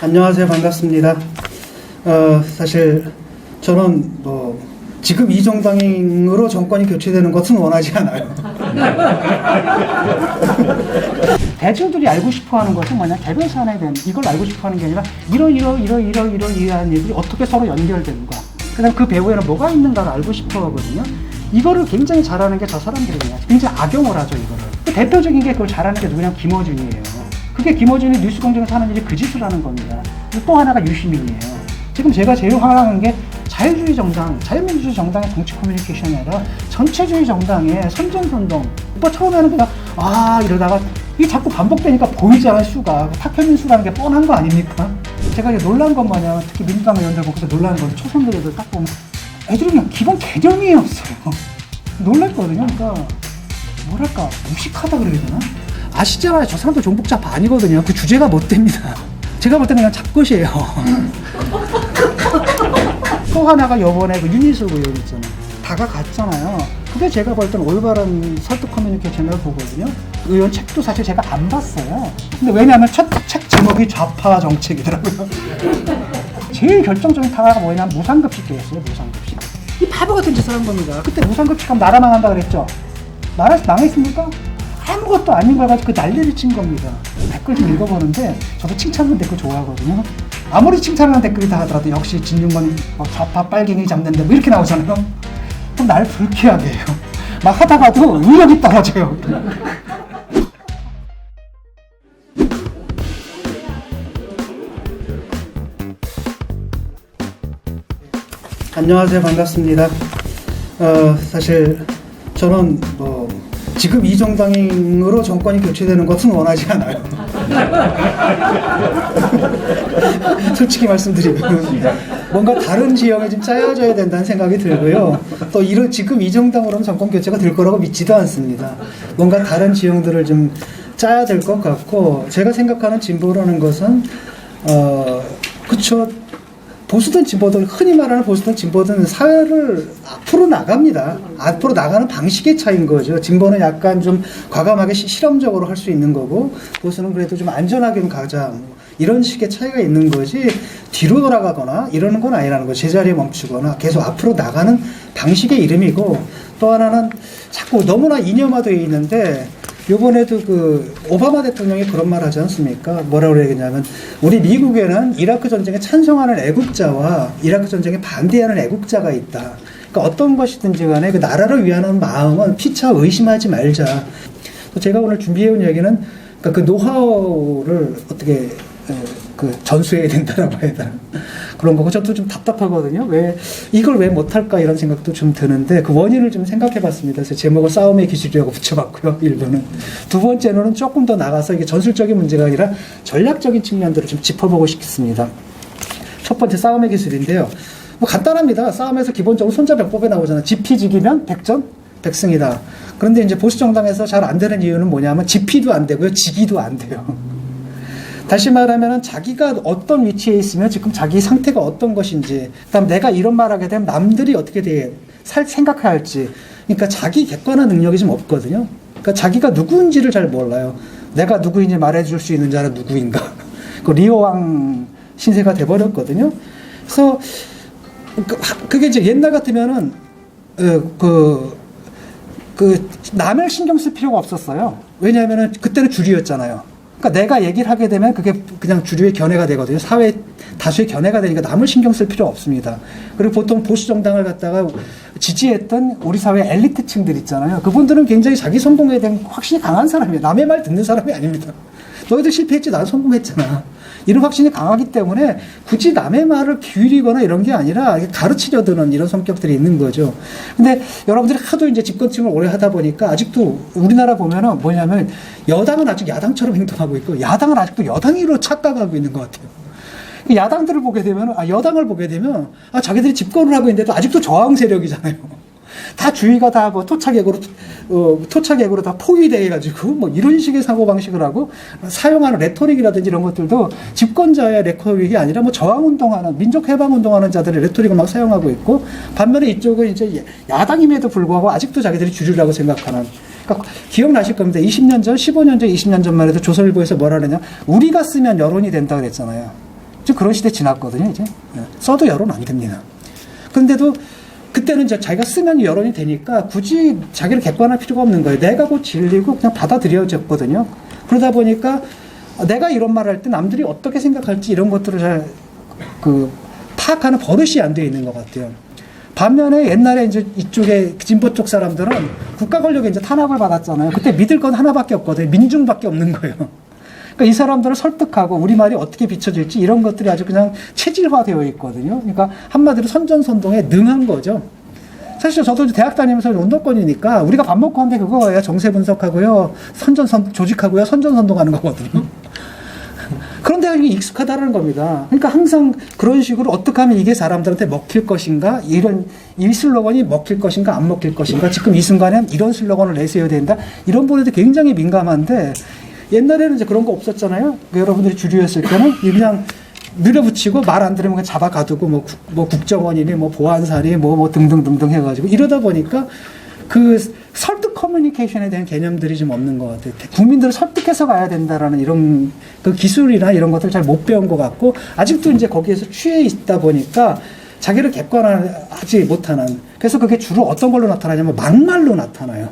안녕하세요. 반갑습니다. 사실 저는 지금 이 정당으로 정권이 교체되는 것은 원하지 않아요. 대중들이 알고 싶어하는 것은 뭐냐? 개별 사안에 대한 이걸 알고 싶어하는 게 아니라 이러한 일들이 어떻게 서로 연결되는가. 그다음 그 배후에는 뭐가 있는가를 알고 싶어하거든요. 이거를 굉장히 잘하는 게 저 사람들이에요. 굉장히 악용을 하죠, 이거를. 대표적인 게 그걸 잘하는 게 누구냐면 김어준이에요. 그게 김어준이 뉴스공장에서 하는 일이 그 짓을 하는 겁니다. 또 하나가 유시민이에요. 지금 제가 제일 화나는 게 자유주의 정당, 자유민주주의 정당의 정치 커뮤니케이션이 아니라 전체주의 정당의 선전선동. 오빠 처음에는 그냥 이러다가 이게 자꾸 반복되니까 보이잖아요, 수가. 탁현민 수라는 게 뻔한 거 아닙니까? 제가 이제 놀란 건 뭐냐면 특히 민주당 의원들 보고서 놀라는 건 초선들 애들 딱 보면 애들이 그냥 기본 개념이 없어요. 놀랐거든요. 그러니까 뭐랄까 무식하다 그래야 되나? 아시잖아요. 저 사람들 종북자파 아니거든요. 그 주제가 못 됩니다. 제가 볼 때는 그냥 잡것이에요. 또 하나가 요번에 그 윤희숙 의원 있잖아요. 다가갔잖아요. 그게 제가 볼 때는 올바른 설득 커뮤니케이션을 보거든요. 의원 책도 사실 제가 안 봤어요. 근데 왜냐하면 첫 책 제목이 좌파 정책이더라고요. 제일 결정적인 타가가 뭐냐면 무상급식제였어요. 무상급식. 이 바보 같은 짓을 한 겁니다. 그때 무상급식하면 나라 망한다 그랬죠. 나라 망했습니까? 아무것도 아닌 걸 가지고 그 난리를 친 겁니다. 댓글 좀 읽어보는데 저도 칭찬하는 댓글 좋아하거든요. 아무리 칭찬하는 댓글이 다 하더라도 역시 진중권 좌파 빨갱이 잡는데 뭐 이렇게 나오잖아요. 그럼 날 불쾌하게 해요. 막 하다가도 의욕이 떨어져요. 안녕하세요. 반갑습니다. 사실 저는 지금 이 정당으로 정권이 교체되는 것은 원하지 않아요. 솔직히 말씀드리면 뭔가 다른 지형이 좀 짜여져야 된다는 생각이 들고요. 또 지금 이 정당으로는 정권 교체가 될 거라고 믿지도 않습니다. 뭔가 다른 지형들을 좀 짜야 될 것 같고, 제가 생각하는 진보라는 것은 그쵸. 보수든 진보든, 흔히 말하는 보수든 진보든 사회를 앞으로 나갑니다. 앞으로 나가는 방식의 차이인 거죠. 진보는 약간 좀 과감하게 실험적으로 할 수 있는 거고, 보수는 그래도 좀 안전하게 좀 가자. 이런 식의 차이가 있는 거지, 뒤로 돌아가거나 이러는 건 아니라는 거죠. 제자리에 멈추거나 계속 앞으로 나가는 방식의 이름이고, 또 하나는 자꾸 너무나 이념화되어 있는데, 요번에도 오바마 대통령이 그런 말 하지 않습니까? 뭐라고 그러겠냐면, 우리 미국에는 이라크 전쟁에 찬성하는 애국자와 이라크 전쟁에 반대하는 애국자가 있다. 그러니까 어떤 것이든지 간에 그 나라를 위하는 마음은 피차 의심하지 말자. 제가 오늘 준비해온 얘기는 그 노하우를 어떻게 전수해야 된다라고 해야 되나. 그런 거고, 저도 좀 답답하거든요. 이걸 왜 못할까 이런 생각도 좀 드는데, 그 원인을 좀 생각해 봤습니다. 그래서 제목을 싸움의 기술이라고 붙여봤고요. 1번은. 두 번째로는 조금 더 나가서 이게 전술적인 문제가 아니라 전략적인 측면들을 좀 짚어보고 싶습니다. 첫 번째 싸움의 기술인데요. 간단합니다. 싸움에서 기본적으로 손자병법에 나오잖아요. 지피지기면 백전 백승이다. 그런데 이제 보수 정당에서 잘 안 되는 이유는 뭐냐면 지피도 안 되고요. 지기도 안 돼요. 다시 말하면 자기가 어떤 위치에 있으면 지금 자기 상태가 어떤 것인지, 그다음 내가 이런 말하게 되면 남들이 어떻게 생각해야 할지, 그러니까 자기 객관화 능력이 좀 없거든요. 그러니까 자기가 누구인지를 잘 몰라요. 내가 누구인지 말해줄 수 있는 자는 누구인가. 리오왕 신세가 돼버렸거든요. 그래서 그게 이제 옛날 같으면은 남을 신경 쓸 필요가 없었어요. 왜냐하면은 그때는 주류였잖아요. 그러니까 내가 얘기를 하게 되면 그게 그냥 주류의 견해가 되거든요. 사회 다수의 견해가 되니까 남을 신경 쓸 필요 없습니다. 그리고 보통 보수 정당을 갖다가 지지했던 우리 사회 엘리트층들 있잖아요. 그분들은 굉장히 자기 성공에 대한 확신이 강한 사람이에요. 남의 말 듣는 사람이 아닙니다. 너희들 실패했지, 나는 성공했잖아. 이런 확신이 강하기 때문에 굳이 남의 말을 기울이거나 이런 게 아니라 가르치려 드는 이런 성격들이 있는 거죠. 근데 여러분들이 하도 이제 집권층을 오래 하다 보니까 아직도 우리나라 보면은 뭐냐면 여당은 아직 야당처럼 행동하고 있고 야당은 아직도 여당으로 착각하고 있는 것 같아요. 야당들을 보게 되면, 여당을 보게 되면, 자기들이 집권을 하고 있는데도 아직도 저항 세력이잖아요. 다 주위가 다 토착액으로 다 포위돼가지고 이런 식의 사고방식을 하고 사용하는 레토릭이라든지 이런 것들도 집권자의 레토릭이 아니라 저항운동하는, 민족해방운동하는 자들의 레토릭을 막 사용하고 있고, 반면에 이쪽은 이제 야당임에도 불구하고 아직도 자기들이 주류라고 생각하는. 그러니까 기억나실 겁니다. 20년 전, 15년 전, 20년 전만 해도 조선일보에서 뭐라 그랬냐. 우리가 쓰면 여론이 된다 그랬잖아요. 이제 그런 시대 지났거든요, 이제. 써도 여론 안 됩니다. 근데도 그때는 이제 자기가 쓰면 여론이 되니까 굳이 자기를 객관할 필요가 없는 거예요. 내가 곧 진리고 그냥 받아들여졌거든요. 그러다 보니까 내가 이런 말을 할 때 남들이 어떻게 생각할지 이런 것들을 잘 파악하는 버릇이 안 돼 있는 것 같아요. 반면에 옛날에 이제 이쪽에 진보 쪽 사람들은 국가 권력에 이제 탄압을 받았잖아요. 그때 믿을 건 하나밖에 없거든요. 민중밖에 없는 거예요. 그러니까 이 사람들을 설득하고 우리 말이 어떻게 비춰질지 이런 것들이 아주 그냥 체질화되어 있거든요. 그러니까 한마디로 선전선동에 능한 거죠. 사실 저도 대학 다니면서 운동권이니까 우리가 밥 먹고 한 게 그거예요. 정세 분석하고요. 조직하고요. 선전선동하는 거거든요. 그런데 이게 익숙하다는 겁니다. 그러니까 항상 그런 식으로 어떻게 하면 이게 사람들한테 먹힐 것인가, 이 슬로건이 먹힐 것인가, 안 먹힐 것인가, 지금 이 순간엔 이런 슬로건을 내세워야 된다. 이런 부분에도 굉장히 민감한데, 옛날에는 이제 그런 거 없었잖아요. 여러분들이 주류였을 때는 그냥 밀어붙이고 말 안 들으면 그냥 잡아가두고 뭐 국정원이니 뭐 보안사니 뭐 등등등등 해가지고 이러다 보니까 그 설득 커뮤니케이션에 대한 개념들이 좀 없는 것 같아요. 국민들을 설득해서 가야 된다라는 이런 그 기술이나 이런 것들을 잘 못 배운 것 같고 아직도 이제 거기에서 취해 있다 보니까 자기를 객관화하지 못하는, 그래서 그게 주로 어떤 걸로 나타나냐면 막말로 나타나요.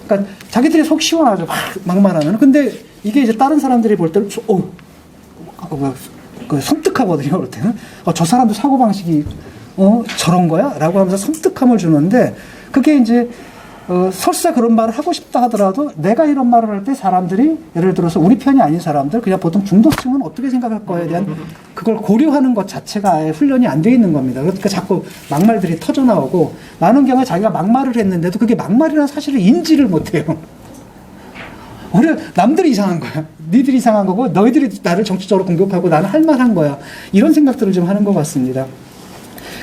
그러니까 자기들이 속 시원하죠. 막말하면. 근데 이게 이제 다른 사람들이 볼 때는 섬뜩하거든요. 그럴 때는 저 사람도 사고방식이 저런 거야? 라고 하면서 섬뜩함을 주는데 그게 이제 설사 그런 말을 하고 싶다 하더라도 내가 이런 말을 할 때 사람들이 예를 들어서 우리 편이 아닌 사람들, 그냥 보통 중도층은 어떻게 생각할 거에 대한 그걸 고려하는 것 자체가 아예 훈련이 안 돼 있는 겁니다. 그러니까 자꾸 막말들이 터져 나오고 많은 경우에 자기가 막말을 했는데도 그게 막말이라는 사실을 인지를 못해요. 오히려 남들이 이상한 거야. 니들이 이상한 거고 너희들이 나를 정치적으로 공격하고 나는 할 만한 거야. 이런 생각들을 좀 하는 것 같습니다.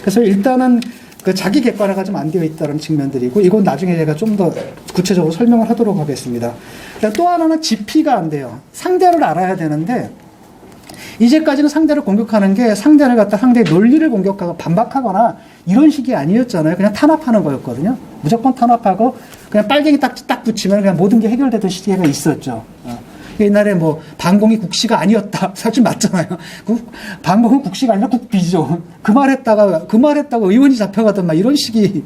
그래서 일단은 그 자기 객관화가 좀 안 되어 있다는 측면들이고, 이건 나중에 제가 좀 더 구체적으로 설명을 하도록 하겠습니다. 또 하나는 지피가 안 돼요. 상대를 알아야 되는데, 이제까지는 상대를 공격하는 게 상대를 갖다 상대의 논리를 공격하고 반박하거나 이런 식이 아니었잖아요. 그냥 탄압하는 거였거든요. 무조건 탄압하고 그냥 빨갱이 딱 붙이면 그냥 모든 게 해결되던 시기가 있었죠. 옛날에 뭐 반공이 국시가 아니었다. 사실 맞잖아요. 반공은 국시가 아니라 국비죠. 그 말했다고 의원이 잡혀가던 막 이런 식이,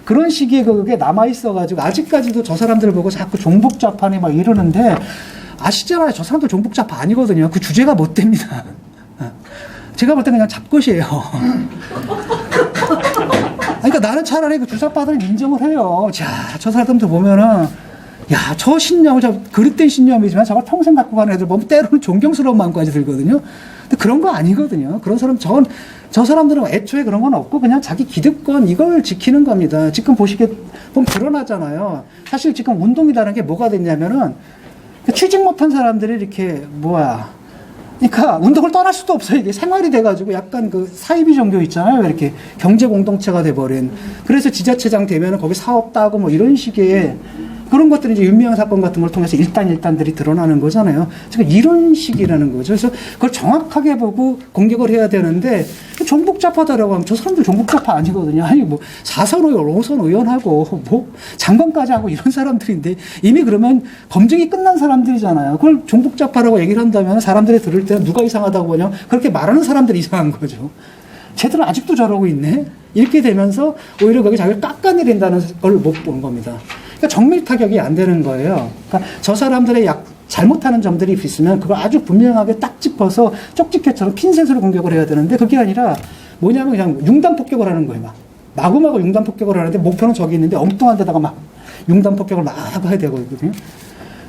그런 식의 그게 남아있어가지고 아직까지도 저 사람들 보고 자꾸 종북좌파니 막 이러는데 아시잖아요. 저 사람들 종북좌파 아니거든요. 그 주제가 못 됩니다. 제가 볼 때 그냥 잡것이에요. 그러니까 나는 차라리 그 주사파들을 인정을 해요. 자, 저 사람들 보면은 야, 저 신념을, 그릇된 신념이지만 저걸 평생 갖고 가는 애들 보면 때로는 존경스러운 마음까지 들거든요. 근데 그런 거 아니거든요. 그런 사람, 저 사람들은 애초에 그런 건 없고 그냥 자기 기득권 이걸 지키는 겁니다. 지금 보시게 보면 드러나잖아요. 사실 지금 운동이라는 게 뭐가 됐냐면은 취직 못한 사람들이 이렇게 그러니까 운동을 떠날 수도 없어요. 이게 생활이 돼가지고 약간 그 사이비 종교 있잖아요. 이렇게 경제 공동체가 돼버린. 그래서 지자체장 되면은 거기 사업 따고 뭐 이런 식의 그런 것들이 이제 윤미향 사건 같은 걸 통해서 일단들이 드러나는 거잖아요. 지금 이런 식이라는 거죠. 그래서 그걸 정확하게 보고 공격을 해야 되는데 종북좌파다라고 하면 저 사람들 종북좌파 아니거든요. 아니 뭐 4선 의원, 5선 의원하고 뭐 장관까지 하고 이런 사람들인데 이미 그러면 검증이 끝난 사람들이잖아요. 그걸 종북좌파라고 얘기를 한다면 사람들이 들을 때는 누가 이상하다고 보냐? 그렇게 말하는 사람들이 이상한 거죠. 쟤들은 아직도 저러고 있네? 이렇게 되면서 오히려 거기 자기를 깎아내린다는 걸 못 본 겁니다. 그러니까 정밀 타격이 안 되는 거예요. 그러니까 저 사람들의 잘못하는 점들이 있으면 그걸 아주 분명하게 딱 짚어서 쪽집게처럼 핀셋으로 공격을 해야 되는데 그게 아니라 뭐냐면 그냥 융단 폭격을 하는 거예요. 마구마구 융단 폭격을 하는데 목표는 저기 있는데 엉뚱한 데다가 막 융단 폭격을 막 해야 되거든요.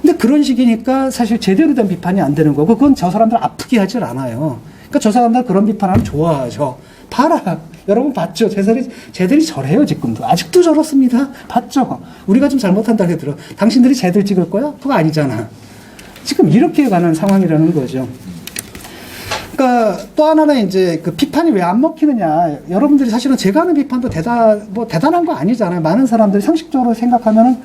근데 그런 식이니까 사실 제대로 된 비판이 안 되는 거고 그건 저 사람들 아프게 하질 않아요. 그러니까 저 사람들 그런 비판하면 좋아하죠. 봐라. 여러분 봤죠? 쟤들이 저래요, 지금도. 아직도 저렇습니다. 봤죠? 우리가 좀 잘못한다 해도 당신들이 쟤들 찍을 거야? 그거 아니잖아. 지금 이렇게 가는 상황이라는 거죠. 그러니까 또 하나는 이제 그 비판이 왜 안 먹히느냐. 여러분들이 사실은 제가 하는 비판도 대단한 거 아니잖아요. 많은 사람들이 상식적으로 생각하면은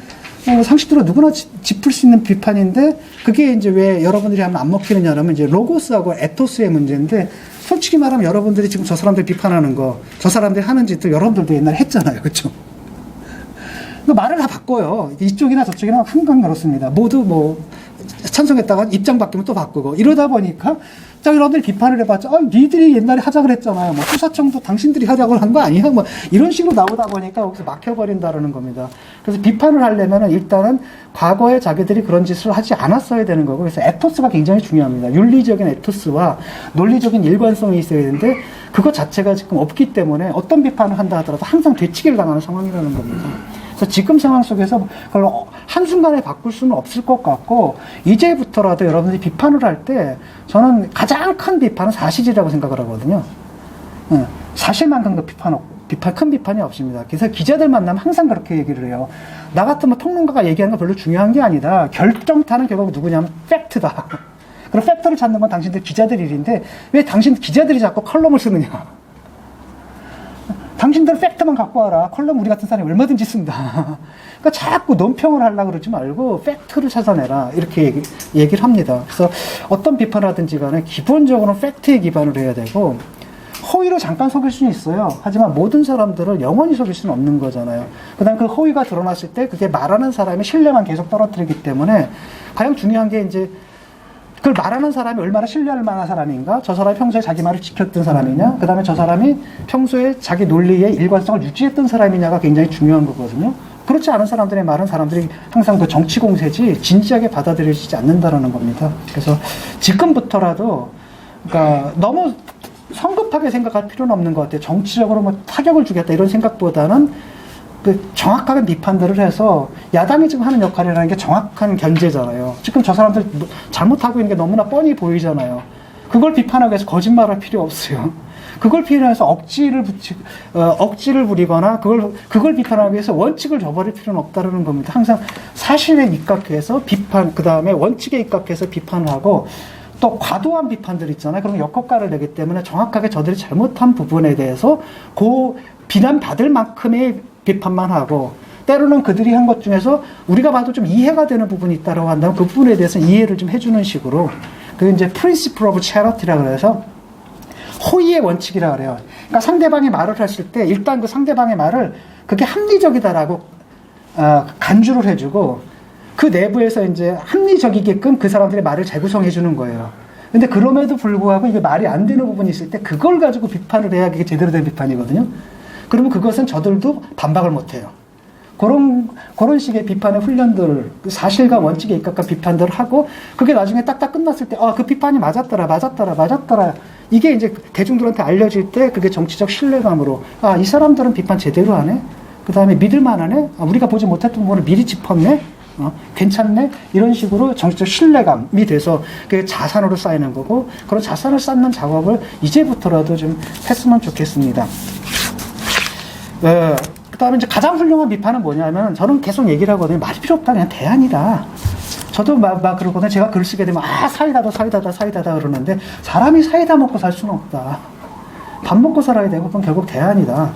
상식적으로 누구나 짚을 수 있는 비판인데 그게 이제 왜 여러분들이 하면 안 먹히느냐라면 이제 로고스하고 에토스의 문제인데 솔직히 말하면 여러분들이 지금 저 사람들 비판하는 거, 저 사람들이 하는 짓들 여러분들도 옛날에 했잖아요. 그렇죠? 그 말을 다 바꿔요. 이쪽이나 저쪽이나 항상 그렇습니다. 모두 뭐 찬성했다가 입장 바뀌면 또 바꾸고 이러다 보니까 자, 여러분들이 비판을 해봤자 니들이 옛날에 하자 그랬잖아요. 뭐 수사청도 당신들이 하자고 한 거 아니야? 뭐 이런 식으로 나오다 보니까 여기서 막혀버린다라는 겁니다. 그래서 비판을 하려면은 일단은 과거에 자기들이 그런 짓을 하지 않았어야 되는 거고, 그래서 에토스가 굉장히 중요합니다. 윤리적인 에토스와 논리적인 일관성이 있어야 되는데 그것 자체가 지금 없기 때문에 어떤 비판을 한다 하더라도 항상 되치기를 당하는 상황이라는 겁니다. 그래서 지금 상황 속에서 그걸 한순간에 바꿀 수는 없을 것 같고, 이제부터라도 여러분들이 비판을 할 때 저는 가장 큰 비판은 사실이라고 생각을 하거든요. 사실만큼 그 큰 비판이 없습니다. 그래서 기자들 만나면 항상 그렇게 얘기를 해요. 나 같은 평론가가 얘기하는 거 별로 중요한 게 아니다. 결정타는 결국 누구냐면 팩트다. 그리고 팩트를 찾는 건 당신들 기자들 일인데 왜 당신 기자들이 자꾸 컬럼을 쓰느냐. 당신들 팩트만 갖고 와라. 컬럼 우리 같은 사람이 얼마든지 쓴다. 그러니까 자꾸 논평을 하려고 그러지 말고 팩트를 찾아내라. 이렇게 얘기를 합니다. 그래서 어떤 비판을 하든지 간에 기본적으로는 팩트에 기반을 해야 되고, 허위로 잠깐 속일 수는 있어요. 하지만 모든 사람들을 영원히 속일 수는 없는 거잖아요. 그 다음에 그 허위가 드러났을 때 그게 말하는 사람의 신뢰만 계속 떨어뜨리기 때문에 가장 중요한 게 이제 그걸 말하는 사람이 얼마나 신뢰할 만한 사람인가? 저 사람이 평소에 자기 말을 지켰던 사람이냐? 그 다음에 저 사람이 평소에 자기 논리의 일관성을 유지했던 사람이냐가 굉장히 중요한 거거든요. 그렇지 않은 사람들의 말은 사람들이 항상 그 정치 공세지 진지하게 받아들여지지 않는다라는 겁니다. 그래서 지금부터라도 그러니까 너무 성급하게 생각할 필요는 없는 것 같아요. 정치적으로 뭐 타격을 주겠다 이런 생각보다는 그 정확하게 비판들을 해서 야당이 지금 하는 역할이라는 게 정확한 견제잖아요. 지금 저 사람들 잘못하고 있는 게 너무나 뻔히 보이잖아요. 그걸 비판하기 위해서 거짓말할 필요 없어요. 그걸 필요해서 억지를 부리거나 그걸 비판하기 위해서 원칙을 저버릴 필요는 없다는 겁니다. 항상 사실에 입각해서 비판, 그 다음에 원칙에 입각해서 비판을 하고, 또 과도한 비판들 있잖아요. 그런 역효과를 내기 때문에 정확하게 저들이 잘못한 부분에 대해서 비난받을 만큼의 비판만 하고, 때로는 그들이 한 것 중에서 우리가 봐도 좀 이해가 되는 부분이 있다고 한다면 그 부분에 대해서 이해를 좀 해주는 식으로, 그게 이제 principle of charity라고 해서 호의의 원칙이라고 그래요. 그러니까 상대방이 말을 했을 때 일단 그 상대방의 말을 그게 합리적이다라고 간주를 해주고, 그 내부에서 이제 합리적이게끔 그 사람들의 말을 재구성해 주는 거예요. 근데 그럼에도 불구하고 이게 말이 안 되는 부분이 있을 때 그걸 가지고 비판을 해야 이게 제대로 된 비판이거든요. 그러면 그것은 저들도 반박을 못 해요. 그런 식의 비판의 훈련들, 사실과 원칙에 입각한 비판들을 하고, 그게 나중에 딱딱 끝났을 때, 그 비판이 맞았더라. 이게 이제 대중들한테 알려질 때 그게 정치적 신뢰감으로, 이 사람들은 비판 제대로 하네? 그 다음에 믿을만하네? 우리가 보지 못했던 부분을 미리 짚었네? 괜찮네? 이런 식으로 정치적 신뢰감이 돼서 그게 자산으로 쌓이는 거고, 그런 자산을 쌓는 작업을 이제부터라도 좀 했으면 좋겠습니다. 그 다음에 이제 가장 훌륭한 비판은 뭐냐면, 저는 계속 얘기를 하거든요. 말이 필요 없다. 그냥 대안이다. 저도 막 그러거든요. 제가 글을 쓰게 되면, 사이다다 그러는데, 사람이 사이다 먹고 살 수는 없다. 밥 먹고 살아야 되고, 그건 결국 대안이다.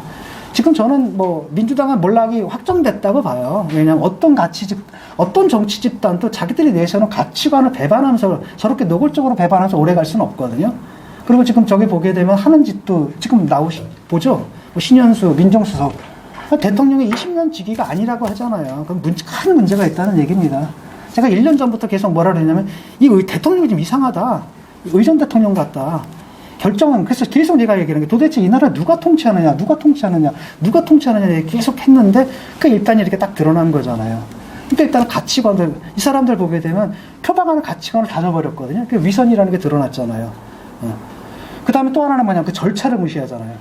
지금 저는 민주당은 몰락이 확정됐다고 봐요. 왜냐하면 어떤 정치 집단도 자기들이 내세우는 가치관을 배반하면서 저렇게 노골적으로 배반하면서 오래 갈 수는 없거든요. 그리고 지금 저기 보게 되면 하는 짓도 지금 보죠? 신현수, 민정수석. 대통령이 20년 직위가 아니라고 하잖아요. 그럼 큰 문제가 있다는 얘기입니다. 제가 1년 전부터 계속 뭐라 그러냐면, 대통령이 좀 이상하다. 의전 대통령 같다. 결정은, 그래서 계속 내가 얘기하는 게 도대체 이 나라 누가 통치하느냐 계속 했는데, 일단 이렇게 딱 드러난 거잖아요. 그러니까 일단 가치관들, 이 사람들 보게 되면 표방하는 가치관을 다 저버렸거든요. 위선이라는 게 드러났잖아요. 그 다음에 또 하나는 뭐냐면 절차를 무시하잖아요.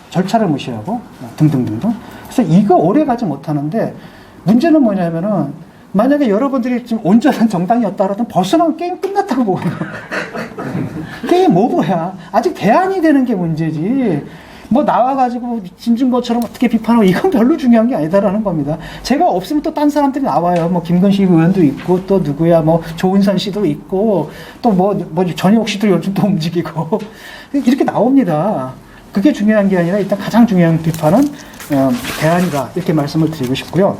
절차를 무시하고, 등등등등. 그래서 이거 오래 가지 못하는데, 문제는 뭐냐면은, 만약에 여러분들이 지금 온전한 정당이었다 그러면 벌써 게임 끝났다고 보거든요. 게임 뭐야. 아직 대안이 되는 게 문제지. 나와가지고 진중권처럼 어떻게 비판하고, 이건 별로 중요한 게 아니다라는 겁니다. 제가 없으면 또 딴 사람들이 나와요. 김근식 의원도 있고, 또 누구야, 조은선 씨도 있고, 또 전희옥 씨도 요즘 또 움직이고. 이렇게 나옵니다. 그게 중요한 게 아니라 일단 가장 중요한 비판은 대안이다. 이렇게 말씀을 드리고 싶고요.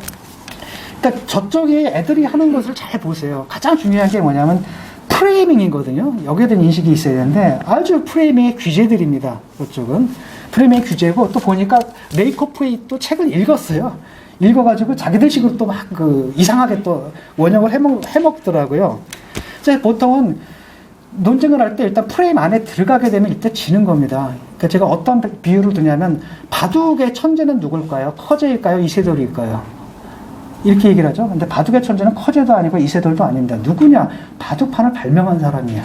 그러니까 저쪽에 애들이 하는 것을 잘 보세요. 가장 중요한 게 뭐냐면 프레이밍이거든요. 여기에 대한 인식이 있어야 되는데, 아주 프레이밍의 규제들입니다. 그쪽은 프레이밍의 규제고, 또 보니까 레이코프의 또 책을 읽었어요. 읽어가지고 자기들 식으로 또 막 그 이상하게 또 원형을 해먹더라고요. 그래서 보통은 논쟁을 할 때 일단 프레임 안에 들어가게 되면 이때 지는 겁니다. 그러니까 제가 어떤 비유를 드냐면 바둑의 천재는 누굴까요? 커제일까요? 이세돌일까요? 이렇게 얘기를 하죠. 근데 바둑의 천재는 커제도 아니고 이세돌도 아닙니다. 누구냐? 바둑판을 발명한 사람이에요.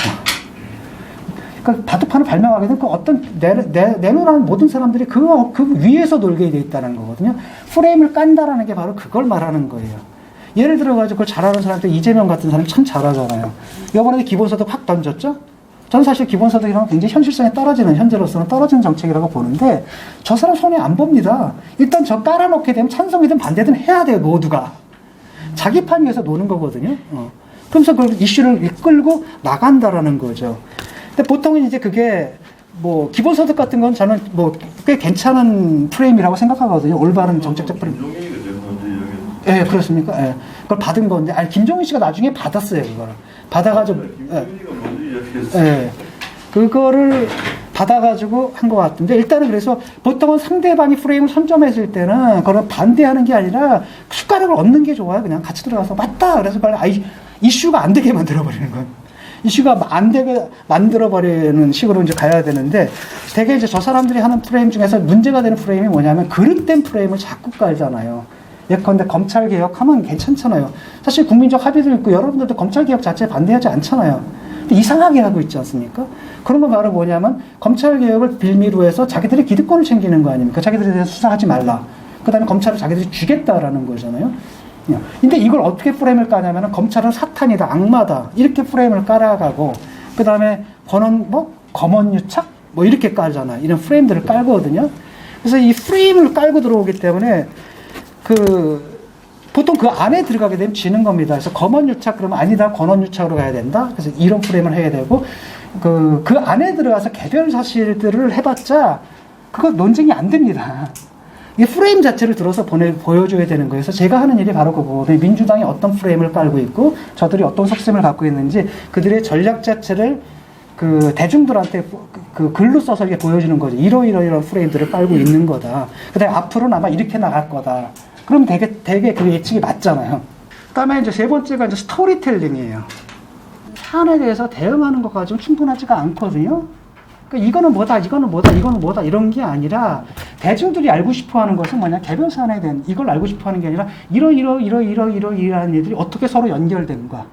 그러니까 바둑판을 발명하게 되면 그 어떤 내놓으라는 모든 사람들이 그 위에서 놀게 돼 있다는 거거든요. 프레임을 깐다라는 게 바로 그걸 말하는 거예요. 예를 들어가지고 그걸 잘하는 사람들 이재명 같은 사람 참 잘하잖아요. 이번에 기본소득 확 던졌죠? 저는 사실 기본소득이랑 굉장히 현실성에 떨어지는, 현재로서는 떨어지는 정책이라고 보는데 저 사람 손해 안 봅니다. 일단 저 깔아놓게 되면 찬성이든 반대든 해야 돼요, 모두가. 자기 판 위해서 노는 거거든요. 그러면서 그 이슈를 이끌고 나간다라는 거죠. 근데 보통은 이제 그게 뭐 기본소득 같은 건 저는 뭐 꽤 괜찮은 프레임이라고 생각하거든요. 올바른 정책적 프레임. 예, 그렇습니까? 예. 그걸 받은 건데, 아니, 김종인 씨가 나중에 받았어요, 그거를. 받아가지고, 예. 그거를 받아가지고 한 것 같은데, 일단은 그래서 보통은 상대방이 프레임을 선점했을 때는 그걸 반대하는 게 아니라 숟가락을 얻는 게 좋아요. 그냥 같이 들어가서, 맞다! 그래서 빨리, 이슈가 안 되게 만들어버리는 건. 이슈가 안 되게 만들어버리는 식으로 이제 가야 되는데, 되게 이제 저 사람들이 하는 프레임 중에서 문제가 되는 프레임이 뭐냐면, 그릇된 프레임을 자꾸 깔잖아요. 예컨대 검찰개혁 하면 괜찮잖아요. 사실 국민적 합의도 있고 여러분들도 검찰개혁 자체에 반대하지 않잖아요. 근데 이상하게 하고 있지 않습니까? 그런 건 바로 뭐냐면 검찰개혁을 빌미로 해서 자기들이 기득권을 챙기는 거 아닙니까? 자기들에 대해서 수사하지 말라. 그 다음에 검찰을 자기들이 죽겠다라는 거잖아요. 근데 이걸 어떻게 프레임을 까냐면 검찰은 사탄이다, 악마다 이렇게 프레임을 깔아가고 그 다음에 검언유착? 뭐 이렇게 깔잖아요. 이런 프레임들을 깔거든요. 그래서 이 프레임을 깔고 들어오기 때문에 보통 그 안에 들어가게 되면 지는 겁니다. 그래서 검언유착 그러면 아니다, 권언유착으로 가야 된다. 그래서 이런 프레임을 해야 되고, 그 안에 들어가서 개별 사실들을 해봤자, 그거 논쟁이 안 됩니다. 이 프레임 자체를 들어서 보여줘야 되는 거예요. 그래서 제가 하는 일이 바로 그거. 민주당이 어떤 프레임을 깔고 있고, 저들이 어떤 속셈을 갖고 있는지, 그들의 전략 자체를 대중들한테 글로 써서 이렇게 보여주는 거죠. 이런 프레임들을 깔고 있는 거다. 그 다음에 앞으로는 아마 이렇게 나갈 거다. 그럼 되게 그 예측이 맞잖아요. 그 다음에 이제 세 번째가 이제 스토리텔링이에요. 사안에 대해서 대응하는 것 가지고 충분하지가 않거든요. 그러니까 이거는 뭐다, 이런 게 아니라 대중들이 알고 싶어 하는 것은 뭐냐, 개별 사안에 대한 이걸 알고 싶어 하는 게 아니라 이러한 일들이 어떻게 서로 연결된가.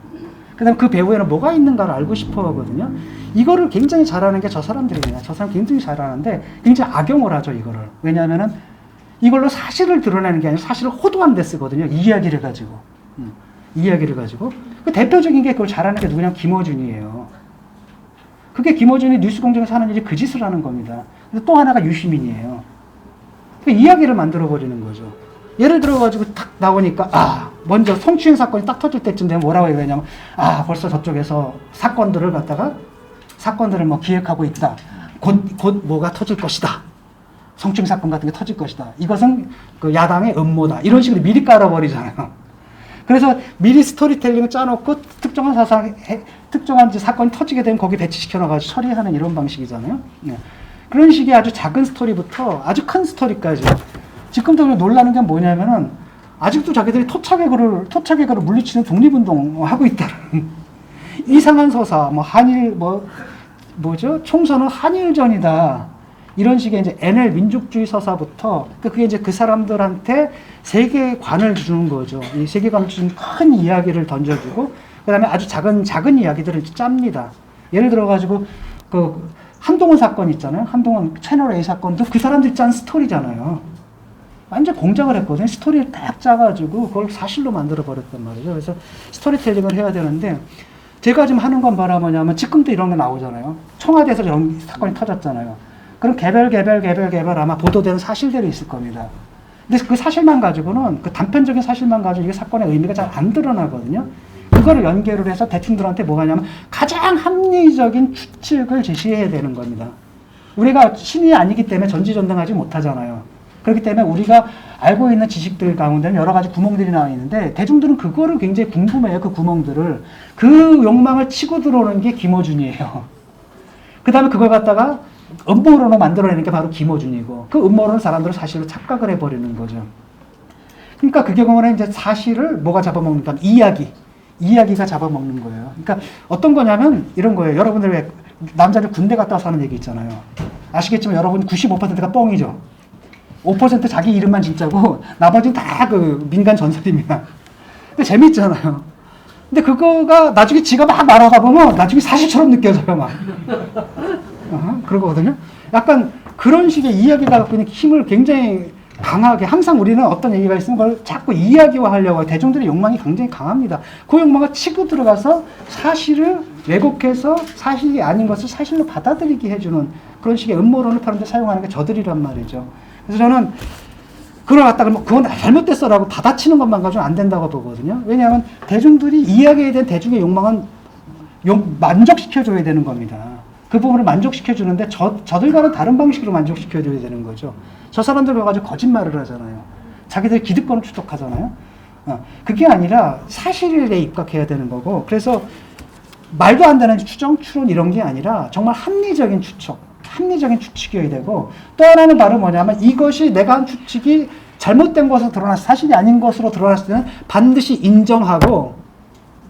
그 다음에 그 배후에는 뭐가 있는가를 알고 싶어 하거든요. 이거를 굉장히 잘하는 게 저 사람들이에요. 저 사람 굉장히 잘하는데 굉장히 악용을 하죠, 이거를. 왜냐하면은 이걸로 사실을 드러내는 게 아니라 사실을 호도하는 데 쓰거든요. 이야기를 가지고. 그 대표적인 게 그걸 잘하는 게 누구냐면 김어준이에요. 그게 김어준이 뉴스공장에서 하는 일이 그 짓을 하는 겁니다. 그래서 또 하나가 유시민이에요. 그 이야기를 만들어버리는 거죠. 예를 들어가지고 탁 나오니까, 먼저 성추행 사건이 딱 터질 때쯤 되면 뭐라고 얘기하냐면, 벌써 저쪽에서 사건들을 뭐 기획하고 있다. 곧 뭐가 터질 것이다. 성추행 사건 같은 게 터질 것이다. 이것은 그 야당의 음모다. 이런 식으로 미리 깔아버리잖아요. 그래서 미리 스토리텔링을 짜놓고 특정한 사건이 터지게 되면 거기 배치시켜놔가지고 처리하는 이런 방식이잖아요. 그런 식의 아주 작은 스토리부터 아주 큰 스토리까지. 지금도 논란인 게 뭐냐면은 아직도 자기들이 토착외교를 물리치는 독립운동하고 있다는 이상한 서사, 총선은 한일전이다. 이런 식의 이제 NL 민족주의 서사부터, 그게 이제 그 사람들한테 세계관을 주는 거죠. 이 세계관을 주는 큰 이야기를 던져주고, 그 다음에 아주 작은 이야기들을 짭니다. 예를 들어가지고, 한동훈 사건 있잖아요. 한동훈 채널 A 사건도 그 사람들이 짠 스토리잖아요. 완전 공작을 했거든요. 스토리를 딱 짜가지고 그걸 사실로 만들어버렸단 말이죠. 그래서 스토리텔링을 해야 되는데, 제가 지금 하는 건 뭐냐면, 지금도 이런 거 나오잖아요. 청와대에서 이런 사건이 터졌잖아요. 그럼 개별 아마 보도되는 사실들이 있을 겁니다. 근데 그 사실만 가지고는, 그 단편적인 사실만 가지고 이게 사건의 의미가 잘 안 드러나거든요. 그거를 연계를 해서 대중들한테 뭐가 냐면 가장 합리적인 추측을 제시해야 되는 겁니다. 우리가 신이 아니기 때문에 전지전능하지 못하잖아요. 그렇기 때문에 우리가 알고 있는 지식들 가운데는 여러 가지 구멍들이 나와 있는데 대중들은 그거를 굉장히 궁금해요. 그 구멍들을. 그 욕망을 치고 들어오는 게 김어준이에요. 그 다음에 그걸 갖다가 음모론으로 만들어내는 게 바로 김어준이고 그 음모론을 사람들은 사실로 착각을 해버리는 거죠. 그러니까 그 경우는 이제 사실을 뭐가 잡아먹는가? 이야기가 잡아먹는 거예요. 그러니까 어떤 거냐면 이런 거예요. 여러분들 왜 남자들 군대 갔다 와서 하는 얘기 있잖아요. 아시겠지만 여러분 95%가 뻥이죠. 5% 자기 이름만 진짜고 나머지는 다 그 민간 전설입니다. 근데 재밌잖아요. 근데 그거가 나중에 지가 막 말하다 보면 나중에 사실처럼 느껴져요, 막. 그러거든요. 약간 그런 식의 이야기가 갖고 있는 힘을 굉장히 강하게, 항상 우리는 어떤 얘기가 있으면 그걸 자꾸 이야기화 하려고 해요. 대중들의 욕망이 굉장히 강합니다. 그 욕망을 치고 들어가서 사실을 왜곡해서 사실이 아닌 것을 사실로 받아들이게 해주는 그런 식의 음모론을 파는데 사용하는 게 저들이란 말이죠. 그래서 저는 그걸 갖다가 뭐 그건 잘못됐어라고 받아치는 것만 가지고는 안 된다고 보거든요. 왜냐하면 대중들이 이야기에 대한 대중의 욕망은 만족시켜줘야 되는 겁니다. 그 부분을 만족시켜주는데 저들과는 다른 방식으로 만족시켜줘야 되는 거죠. 저 사람들 와가지고 거짓말을 하잖아요. 자기들 기득권을 추적하잖아요. 그게 아니라 사실에 입각해야 되는 거고, 그래서 말도 안 되는 추정, 추론 이런 게 아니라 정말 합리적인 추측이어야 되고, 또 하나는 바로 뭐냐면 이것이 내가 한 추측이 잘못된 것으로 드러났을, 사실이 아닌 것으로 드러났을 때는 반드시 인정하고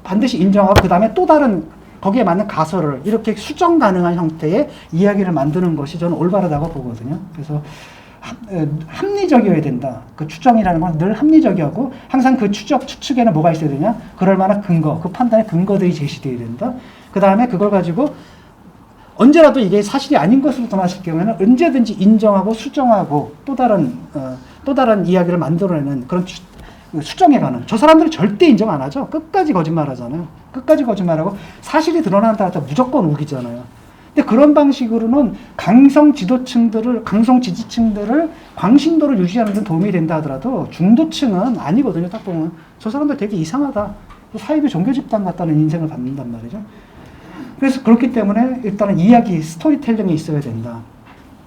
그 다음에 또 다른 거기에 맞는 가설을 이렇게 수정 가능한 형태의 이야기를 만드는 것이 저는 올바르다고 보거든요. 그래서 합리적이어야 된다. 그 추정이라는 건 늘 합리적이었고, 항상 그 추측에는 뭐가 있어야 되냐? 그럴 만한 근거, 그 판단의 근거들이 제시되어야 된다. 그 다음에 그걸 가지고 언제라도 이게 사실이 아닌 것으로 드러났을 경우에는 언제든지 인정하고 수정하고 또 다른 이야기를 만들어내는 그런 수정해가는. 저 사람들은 절대 인정 안 하죠. 끝까지 거짓말하잖아요. 끝까지 거짓말하고 사실이 드러난다 하다 무조건 우기잖아요. 근데 그런 방식으로는 강성 지지층들을 광신도를 유지하는 데 도움이 된다 하더라도 중도층은 아니거든요. 딱 보면 저 사람들 되게 이상하다. 사이비 종교 집단 같다는 인생을 받는단 말이죠. 그래서 그렇기 때문에 일단은 이야기, 스토리텔링이 있어야 된다.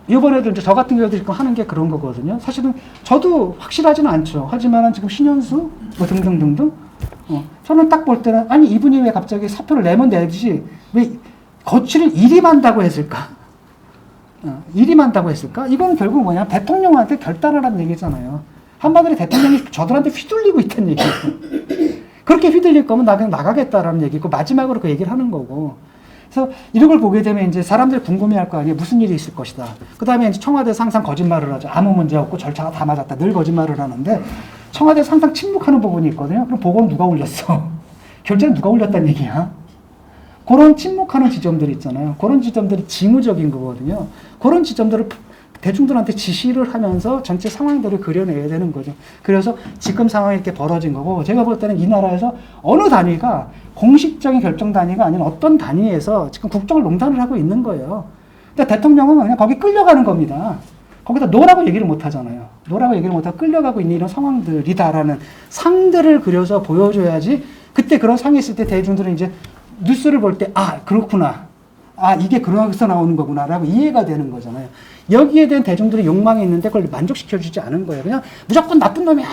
이번에도 이제 저 같은 경우도 지금 하는 게 그런 거거든요. 사실은 저도 확실하지는 않죠. 하지만 지금 신현수 뭐 등등등등. 저는 딱 볼 때는 아니 이분이 왜 갑자기 사표를 내면 내지 왜 거취를 일임한다고 했을까? 일임한다고 했을까? 이건 결국 뭐냐? 대통령한테 결단하라는 얘기잖아요. 한마디로 대통령이 저들한테 휘둘리고 있다는 얘기예요. 그렇게 휘둘릴 거면 나 그냥 나가겠다라는 얘기고, 마지막으로 그 얘기를 하는 거고. 그래서 이런 걸 보게 되면 이제 사람들이 궁금해할 거 아니에요. 무슨 일이 있을 것이다. 그 다음에 이제 청와대에서 항상 거짓말을 하죠. 아무 문제 없고 절차가 다 맞았다. 늘 거짓말을 하는데 청와대에서 항상 침묵하는 부분이 있거든요. 그럼 보고는 누가 올렸어? 결제는 누가 올렸다는 얘기야? 그런 침묵하는 지점들이 있잖아요. 그런 지점들이 징후적인 거거든요. 그런 지점들을 대중들한테 지시를 하면서 전체 상황들을 그려내야 되는 거죠. 그래서 지금 상황이 이렇게 벌어진 거고, 제가 볼 때는 이 나라에서 어느 단위가 공식적인 결정 단위가 아닌 어떤 단위에서 지금 국정을 농단을 하고 있는 거예요. 근데 대통령은 그냥 거기 끌려가는 겁니다. 거기다 노라고 얘기를 못 하잖아요. 노라고 얘기를 못하고 끌려가고 있는 이런 상황들이다라는 상들을 그려서 보여줘야지, 그때 그런 상이 있을 때 대중들은 이제 뉴스를 볼 때, 아, 그렇구나. 아, 이게 그러면서 나오는 거구나. 라고 이해가 되는 거잖아요. 여기에 대한 대중들의 욕망이 있는데 그걸 만족시켜주지 않은 거예요. 그냥 무조건 나쁜 놈이,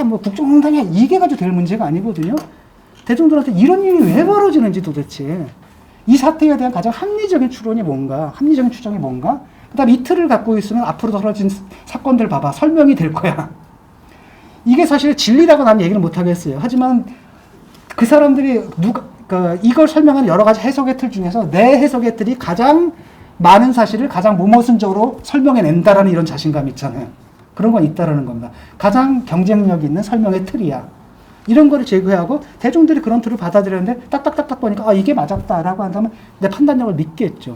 뭐 국정농단이야. 이게 가지고 될 문제가 아니거든요. 대중들한테 이런 일이 왜 벌어지는지 도대체. 이 사태에 대한 가장 합리적인 추론이 뭔가, 합리적인 추정이 뭔가, 그 다음에 이 틀을 갖고 있으면 앞으로 벌어진 사건들 봐봐. 설명이 될 거야. 이게 사실 진리라고 난 얘기를 못 하겠어요. 하지만 그 사람들이 이걸 설명하는 여러 가지 해석의 틀 중에서 내 해석의 틀이 가장 많은 사실을 가장 모모순적으로 설명해낸다라는 이런 자신감이 있잖아요. 그런 건 있다라는 겁니다. 가장 경쟁력 있는 설명의 틀이야. 이런 거를 제거하고 대중들이 그런 틀을 받아들였는데 딱딱딱딱 보니까 아, 이게 맞았다라고 한다면 내 판단력을 믿겠죠.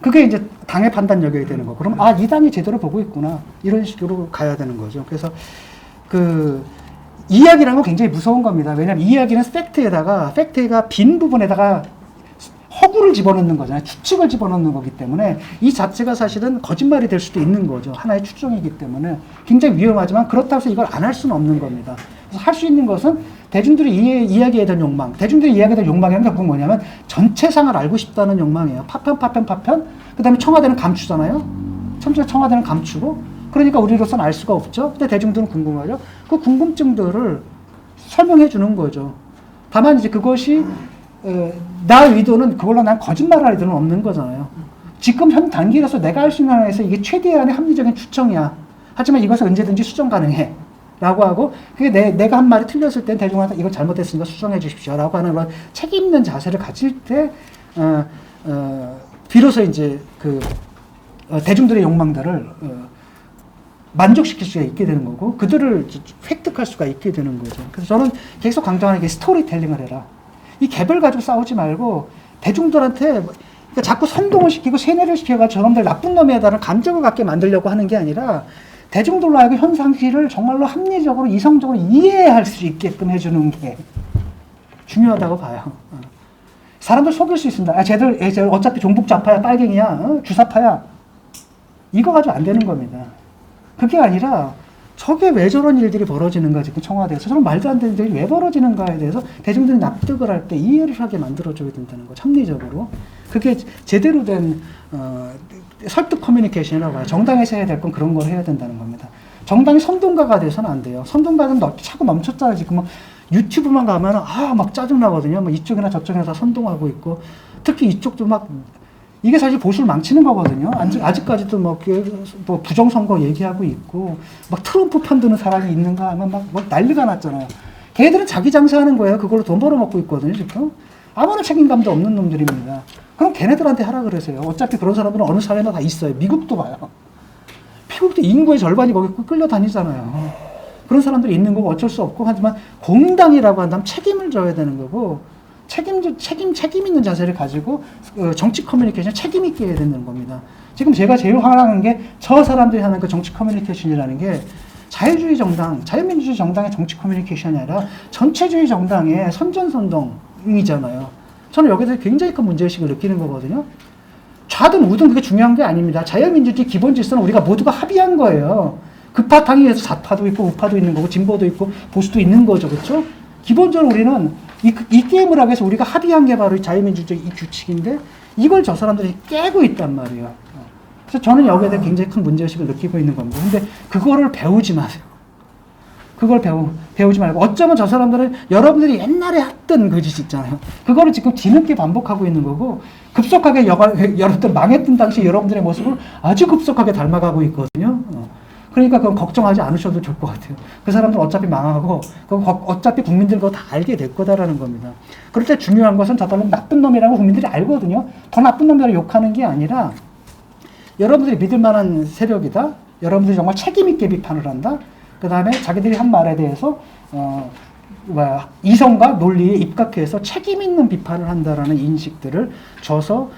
그게 이제 당의 판단력이 되는 거. 그럼 아, 이 당이 제대로 보고 있구나. 이런 식으로 가야 되는 거죠. 그래서 이야기라는 건 굉장히 무서운 겁니다. 왜냐하면 이야기는 팩트가 빈 부분에다가 허구를 집어넣는 거잖아요. 추측을 집어넣는 거기 때문에 이 자체가 사실은 거짓말이 될 수도 있는 거죠. 하나의 추정이기 때문에 굉장히 위험하지만 그렇다고 해서 이걸 안 할 수는 없는 겁니다. 그래서 할 수 있는 것은 대중들이 이야기에 대한 욕망, 대중들이 이야기에 대한 욕망이라는 게 그건 뭐냐면 전체상을 알고 싶다는 욕망이에요. 파편. 그 다음에 청와대는 감추잖아요. 청와대는 감추고, 그러니까 우리로서는 알 수가 없죠. 근데 대중들은 궁금하죠. 그 궁금증들을 설명해 주는 거죠. 다만 이제 그것이 나 의도는 그걸로 난 거짓말할 의도는 없는 거잖아요. 지금 현 단계에서 내가 할 수 있는 한에서 이게 최대한의 합리적인 추정이야. 하지만 이것은 언제든지 수정 가능해. 라고 하고, 그게 내가 한 말이 틀렸을 땐 대중한테 이거 잘못됐으니까 수정해 주십시오. 라고 하는 그런 책임 있는 자세를 가질 때, 비로소 이제 대중들의 욕망들을, 만족시킬 수가 있게 되는 거고, 그들을 획득할 수가 있게 되는 거죠. 그래서 저는 계속 강조하는 게 스토리텔링을 해라. 이 개별 가지고 싸우지 말고, 대중들한테, 그러니까 자꾸 선동을 시키고 세뇌를 시켜가지고 저놈들 나쁜 놈에다는 감정을 갖게 만들려고 하는 게 아니라, 대중들로 하여금 현상실을 정말로 합리적으로 이성적으로 이해할 수 있게끔 해주는 게 중요하다고 봐요. 사람들 속일 수 있습니다. 쟤들 어차피 종북좌파야, 빨갱이야, 주사파야. 이거 가지고 안 되는 겁니다. 그게 아니라 저게 왜 저런 일들이 벌어지는가 지금 청와대에서 저런 말도 안 되는 일이 왜 벌어지는가에 대해서 대중들이 납득을 할 때 이해를 하게 만들어줘야 된다는 거죠. 합리적으로. 그게 제대로 된 설득 커뮤니케이션이라고 해요. 정당에서 해야 될 건 그런 걸 해야 된다는 겁니다. 정당이 선동가가 돼서는 안 돼요. 선동가는 자꾸 멈췄잖아요. 지금 막 유튜브만 가면 막 짜증나거든요. 뭐 이쪽이나 저쪽이나 다 선동하고 있고, 특히 이쪽도 막 이게 사실 보수를 망치는 거거든요. 아직까지도 뭐 부정선거 얘기하고 있고, 막 트럼프 편드는 사람이 있는가 하면 막 난리가 났잖아요. 걔들은 자기 장사하는 거예요. 그걸로 돈 벌어먹고 있거든요, 지금. 아무런 책임감도 없는 놈들입니다. 그럼 걔네들한테 하라 그러세요. 어차피 그런 사람들은 어느 사회나 다 있어요. 미국도 봐요. 미국도 인구의 절반이 거기 끌려다니잖아요. 그런 사람들이 있는 거고 어쩔 수 없고, 하지만 공당이라고 한다면 책임을 져야 되는 거고, 책임 있는 자세를 가지고 정치 커뮤니케이션 책임 있게 해야 되는 겁니다. 지금 제가 제일 화나는 게 저 사람들이 하는 그 정치 커뮤니케이션이라는 게 자유주의 정당, 자유민주주의 정당의 정치 커뮤니케이션이 아니라 전체주의 정당의 선전선동이잖아요. 저는 여기에 대해서 굉장히 큰 문제의식을 느끼는 거거든요. 좌든 우든 그게 중요한 게 아닙니다. 자유민주주의 기본 질서는 우리가 모두가 합의한 거예요. 그 바탕 위에서 좌파도 있고 우파도 있는 거고 진보도 있고 보수도 있는 거죠. 그렇죠? 기본적으로 우리는 이 게임을 하기 위해서 우리가 합의한 게 바로 자유민주주의 이 규칙인데, 이걸 저 사람들이 깨고 있단 말이에요. 그래서 저는 여기에 대해 굉장히 큰 문제의식을 느끼고 있는 겁니다. 근데 그거를 배우지 마세요. 그걸 배우지 말고, 어쩌면 저 사람들은 여러분들이 옛날에 했던 그 짓 있잖아요. 그거를 지금 뒤늦게 반복하고 있는 거고, 급속하게 여러분들 망했던 당시 여러분들의 모습을 아주 급속하게 닮아가고 있거든요. 그러니까 그건 걱정하지 않으셔도 좋을 것 같아요. 그 사람들 어차피 망하고, 어차피 국민들 그거 다 알게 될 거다라는 겁니다. 그럴 때 중요한 것은 저 사람은 나쁜 놈이라고 국민들이 알거든요. 더 나쁜 놈이라고 욕하는 게 아니라, 여러분들이 믿을 만한 세력이다. 여러분들이 정말 책임있게 비판을 한다. 그 다음에 자기들이 한 말에 대해서, 이성과 논리에 입각해서 책임있는 비판을 한다라는 인식들을 줘서,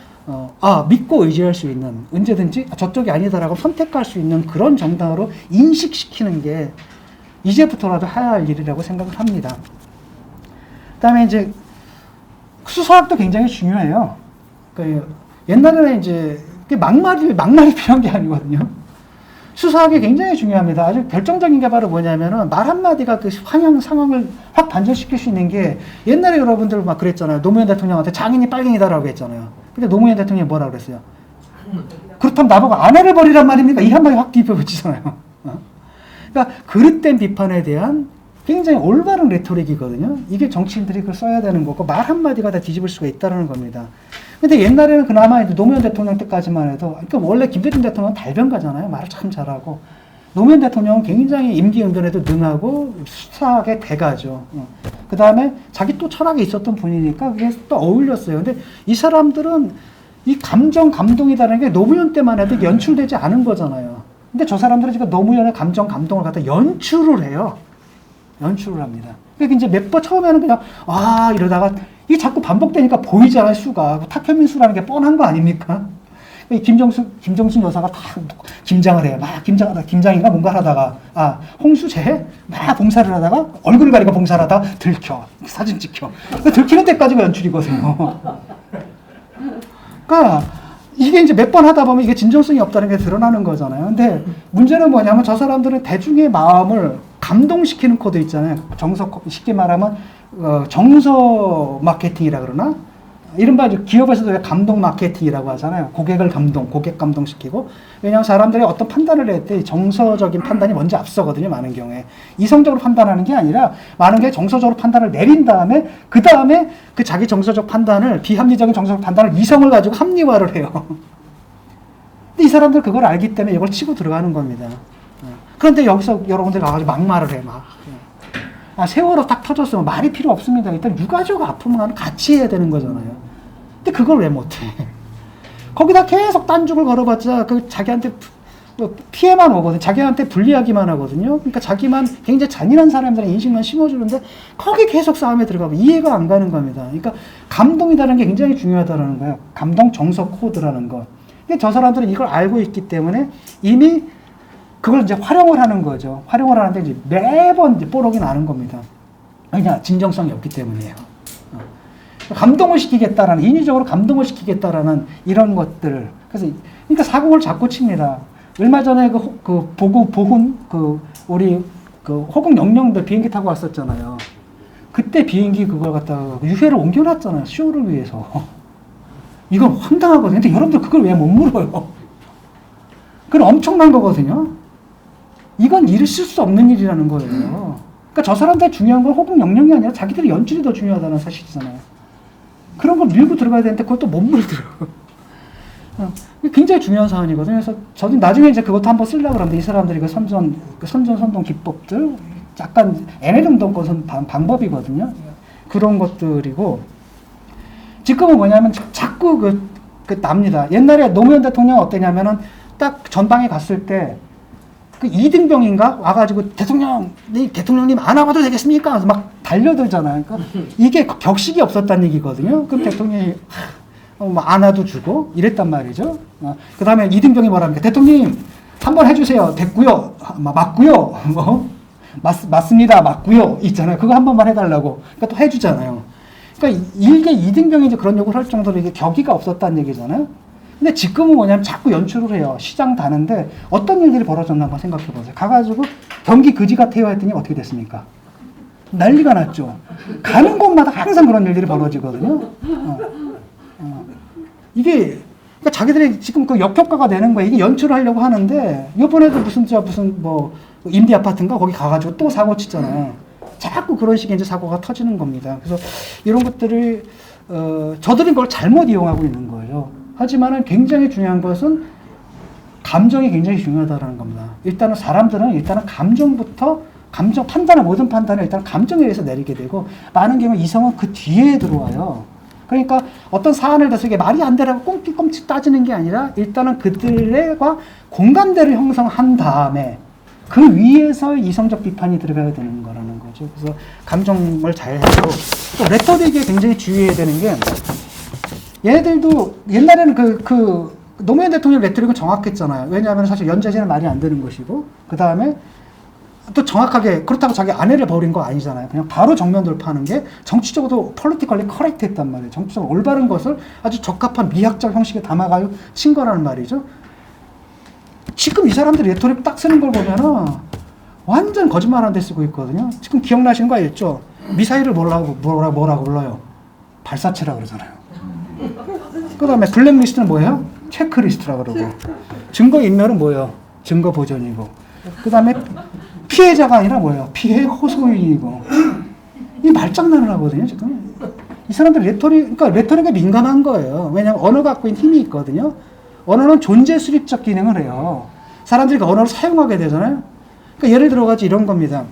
믿고 의지할 수 있는, 언제든지 저쪽이 아니다라고 선택할 수 있는 그런 정당으로 인식시키는 게 이제부터라도 해야 할 일이라고 생각을 합니다. 그 다음에 이제 수사학도 굉장히 중요해요. 옛날에는 이제 막말이 필요한 게 아니거든요. 수사학이 굉장히 중요합니다. 아주 결정적인 게 바로 뭐냐면은 말 한마디가 그 환영 상황을 확 반전시킬 수 있는 게, 옛날에 여러분들 막 그랬잖아요. 노무현 대통령한테 장인이 빨갱이다라고 했잖아요. 근데 노무현 대통령이 뭐라고 그랬어요? 그렇다면 나보고 아내를 버리란 말입니까? 이 한마디 확 뒤집어붙이잖아요. 그러니까 그릇된 비판에 대한 굉장히 올바른 레토릭이거든요. 이게 정치인들이 그걸 써야 되는 거고, 말 한마디가 다 뒤집을 수가 있다는 겁니다. 근데 옛날에는 그나마 노무현 대통령 때까지만 해도, 그러니까 원래 김대중 대통령은 달변가잖아요. 말을 참 잘하고. 노무현 대통령은 굉장히 임기응변에도 능하고 수사학의 대가죠. 그 다음에 자기 또 철학이 있었던 분이니까 그게 또 어울렸어요. 근데 이 사람들은 이 감동이라는 게 노무현 때만 해도 연출되지 않은 거잖아요. 근데 저 사람들은 지금 노무현의 감동을 갖다 연출을 해요. 연출을 합니다. 그러니까 이제 몇 번 처음에는 그냥 이러다가 이게 자꾸 반복되니까 보이잖아요, 수가. 탁현민 수라는 게 뻔한 거 아닙니까? 김정순 여사가 다 김장을 해요. 막 김장인가 뭔가 하다가, 홍수재? 막 봉사를 하다가, 얼굴을 가리고 봉사를 하다가 들켜. 사진 찍혀. 들키는 때까지가 연출이거든요. 그러니까, 이게 이제 몇 번 하다 보면 이게 진정성이 없다는 게 드러나는 거잖아요. 근데 문제는 뭐냐면 저 사람들은 대중의 마음을 감동시키는 코드 있잖아요. 쉽게 말하면, 정서 마케팅이라 그러나? 이른바 기업에서도 왜 감동 마케팅이라고 하잖아요. 고객 감동시키고. 왜냐하면 사람들이 어떤 판단을 할 때 정서적인 판단이 먼저 앞서거든요, 많은 경우에. 이성적으로 판단하는 게 아니라 많은 게 정서적으로 판단을 내린 다음에, 그 다음에 그 자기 정서적 판단을, 비합리적인 정서적 판단을 이성을 가지고 합리화를 해요. 근데 이 사람들 그걸 알기 때문에 이걸 치고 들어가는 겁니다. 그런데 여기서 여러분들 가가지고 막말을 해, 막. 세월호 딱 터졌으면 말이 필요 없습니다. 일단 유가족 아픔과는 같이 해야 되는 거잖아요. 근데 그걸 왜 못해? 거기다 계속 딴죽을 걸어봤자 그 자기한테 피해만 오거든요. 자기한테 불리하기만 하거든요. 그러니까 자기만 굉장히 잔인한 사람들의 인식만 심어주는데 거기 계속 싸움에 들어가면 이해가 안 가는 겁니다. 그러니까 감동이라는 게 굉장히 중요하다는 거예요. 감동 정서 코드라는 거. 근데 저 사람들은 이걸 알고 있기 때문에 이미 그걸 이제 활용을 하는 거죠. 활용을 하는데 이제 매번 이제 뽀록이 나는 겁니다. 왜냐? 진정성이 없기 때문이에요. 감동을 시키겠다라는, 인위적으로 감동을 시키겠다라는 이런 것들. 그래서, 그러니까 사고를 자꾸 칩니다. 얼마 전에 우리 호국 영령들 비행기 타고 왔었잖아요. 그때 비행기 그걸 갖다가 유해를 옮겨놨잖아요. 쇼를 위해서. 이건 황당하거든요. 근데 여러분들 그걸 왜 못 물어요? 그건 엄청난 거거든요. 이건 있을 수 없는 일이라는 거예요. 그러니까 저 사람들 중요한 건 호국 영령이 아니라 자기들의 연출이 더 중요하다는 사실이잖아요. 그런 걸 밀고 들어가야 되는데 그것도 못 물더라고요. 굉장히 중요한 사안이거든요. 그래서 저도 나중에 이제 그것도 한번 쓰려고 그러는데 이 사람들이 그 선동 기법들 약간 애매동동권 방법이거든요. 그런 것들이고 지금은 뭐냐면 자꾸 납니다. 옛날에 노무현 대통령 어땠냐면은 딱 전방에 갔을 때 그 이등병인가 와가지고 대통령님 안 와봐도 되겠습니까? 그래서 막 달려들잖아요. 그러니까 이게 격식이 없었다는 얘기거든요. 그럼 대통령이 안 와도 주고 이랬단 말이죠. 그 다음에 이등병이 뭐랍니까? 대통령 한번 해주세요. 됐고요. 맞고요. 맞습니다. 맞고요. 있잖아요. 그거 한 번만 해달라고. 그러니까 또 해주잖아요. 그러니까 이게 이등병이 이제 그런 요구를 할 정도로 이게 격의가 없었다는 얘기잖아요. 근데 지금은 뭐냐면 자꾸 연출을 해요. 시장 다는데 어떤 일들이 벌어졌나 한번 생각해 보세요. 가가지고 경기 그지 같아요 했더니 어떻게 됐습니까? 난리가 났죠. 가는 곳마다 항상 그런 일들이 벌어지거든요. 이게 그러니까 자기들이 지금 그 역효과가 되는 거예요. 이게 연출을 하려고 하는데 이번에도 무슨 임대 아파트인가 거기 가가지고 또 사고 치잖아요. 자꾸 그런 식의 이제 사고가 터지는 겁니다. 그래서 이런 것들을 저들이 그걸 잘못 이용하고 있는 거예요. 하지만은 굉장히 중요한 것은 감정이 굉장히 중요하다는 겁니다. 일단은 사람들은 감정부터 모든 판단을 일단 감정에 의해서 내리게 되고 많은 경우 이성은 그 뒤에 들어와요. 그러니까 어떤 사안을 대해서 이게 말이 안 되라고 꼼찍꼼찍 따지는 게 아니라 일단은 그들과 공감대를 형성한 다음에 그 위에서 이성적 비판이 들어가야 되는 거라는 거죠. 그래서 감정을 잘 하고 또 레토릭에 굉장히 주의해야 되는 게 얘네들도 옛날에는 노무현 대통령 레토릭은 정확했잖아요. 왜냐하면 사실 연좌제는 말이 안 되는 것이고 그 다음에 또 정확하게 그렇다고 자기 아내를 버린 거 아니잖아요. 그냥 바로 정면 돌파하는 게 정치적으로도 폴리티컬리 커렉트했단 말이에요. 정치적으로 올바른 것을 아주 적합한 미학적 형식에 담아가지고 친 거라는 말이죠. 지금 이 사람들이 레토릭 딱 쓰는 걸 보면은 완전 거짓말한 데 쓰고 있거든요. 지금 기억나시는 거 있죠? 미사일을 뭐라고 불러요? 발사체라 그러잖아요. 그 다음에 블랙리스트는 뭐예요? 체크리스트라 그러고 증거인멸은 뭐예요? 증거 보존이고 그 다음에 피해자가 아니라 뭐예요? 피해 호소인이고 이 말장난을 하거든요 지금. 이 사람들 그러니까 레토릭에 민감한 거예요. 왜냐하면 언어가 갖고 있는 힘이 있거든요. 언어는 존재 수립적 기능을 해요. 사람들이 그 언어를 사용하게 되잖아요. 그러니까 예를 들어가지고 이런 겁니다.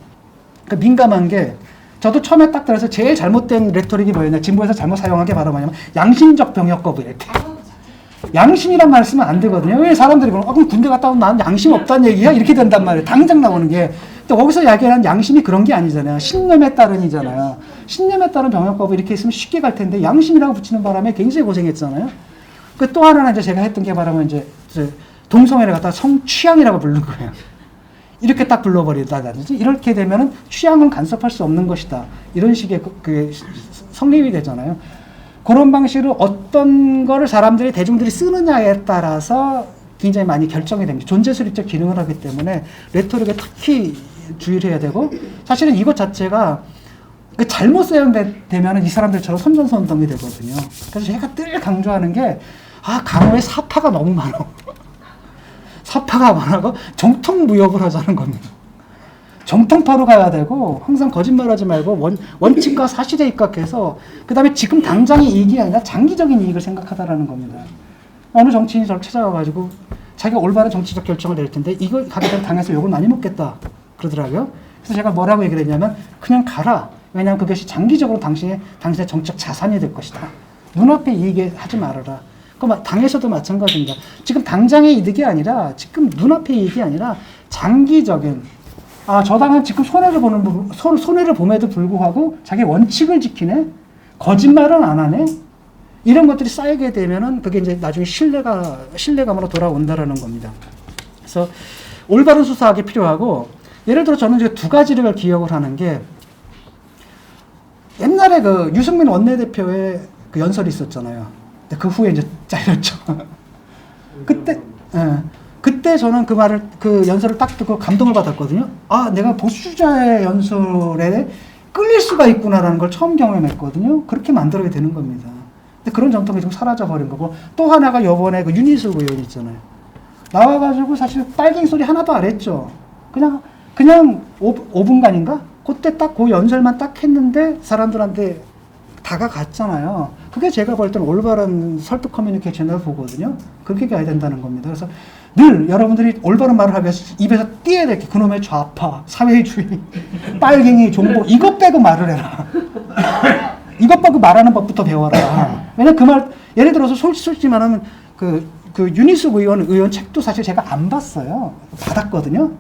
그러니까 민감한 게 저도 처음에 딱 들어서 제일 잘못된 레토릭이 뭐였냐, 진보에서 잘못 사용한 게 바로 뭐냐면 양심적 병역 거부 이렇게. 양심이란 말 쓰면 안 되거든요. 왜 사람들이 그럼 군대 갔다 오면 나는 양심 없다는 얘기야? 이렇게 된단 말이에요. 당장 나오는 게. 근데 거기서 이야기하는 양심이 그런 게 아니잖아요. 신념에 따른이잖아요. 신념에 따른 병역 거부 이렇게 있으면 쉽게 갈 텐데 양심이라고 붙이는 바람에 굉장히 고생했잖아요. 그 또 하나는 이제 제가 했던 게 바로 이제 동성애를 갖다가 성취향이라고 부르는 거예요. 이렇게 딱 불러버리다든지 이렇게 되면은 취향은 간섭할 수 없는 것이다. 이런 식의 그게 성립이 되잖아요. 그런 방식으로 어떤 거를 대중들이 쓰느냐에 따라서 굉장히 많이 결정이 됩니다. 존재수립적 기능을 하기 때문에 레토릭에 특히 주의를 해야 되고 사실은 이것 자체가 잘못 사용되면 이 사람들처럼 선전선동이 되거든요. 그래서 제가 늘 강조하는 게 강호에 사파가 너무 많아. 사파가 많아서 정통무역을 하자는 겁니다. 정통파로 가야 되고 항상 거짓말하지 말고 원칙과 사실에 입각해서 그 다음에 지금 당장의 이익이 아니라 장기적인 이익을 생각하다라는 겁니다. 어느 정치인이 저를 찾아와가지고 자기가 올바른 정치적 결정을 내릴 텐데 이걸 가게 되면 당에서 욕을 많이 먹겠다 그러더라고요. 그래서 제가 뭐라고 얘기를 했냐면 그냥 가라. 왜냐하면 그것이 장기적으로 당신의 정책 자산이 될 것이다. 눈앞에 이익에 하지 말아라. 당에서도 마찬가지입니다. 지금 당장의 이득이 아니라 지금 눈앞의 이익이 아니라 장기적인 저 당은 지금 손해를 봄에도 불구하고 자기 원칙을 지키네. 거짓말은 안 하네. 이런 것들이 쌓이게 되면은 그게 이제 나중에 신뢰감으로 돌아온다라는 겁니다. 그래서 올바른 수사하기 필요하고 예를 들어 저는 이제 두 가지를 기억을 하는 게 옛날에 그 유승민 원내대표의 그 연설이 있었잖아요. 근데 그 후에 이제 잘렸죠. 그때 저는 그 연설을 딱 듣고 감동을 받았거든요. 내가 보수주자의 연설에 끌릴 수가 있구나라는 걸 처음 경험했거든요. 그렇게 만들어야 되는 겁니다. 근데 그런 정통이 좀 사라져버린 거고, 또 하나가 요번에 그 윤희숙 의원 있잖아요. 나와가지고 사실 빨갱이 소리 하나도 안 했죠. 그냥 5분간인가? 그때 딱 그 연설만 딱 했는데 사람들한테 다가갔잖아요. 그게 제가 볼 때는 올바른 설득 커뮤니케이션을 보거든요. 그렇게 가야 된다는 겁니다. 그래서 늘 여러분들이 올바른 말을 하기 위해서 입에서 띄어야 될 게 그놈의 좌파, 사회주의, 빨갱이, 종보 이것 빼고 말을 해라. 이것 빼고 말하는 법부터 배워라. 왜냐면 그 말 예를 들어서 솔직히 말하면 그 윤희숙 의원 책도 사실 제가 안 봤어요. 받았거든요.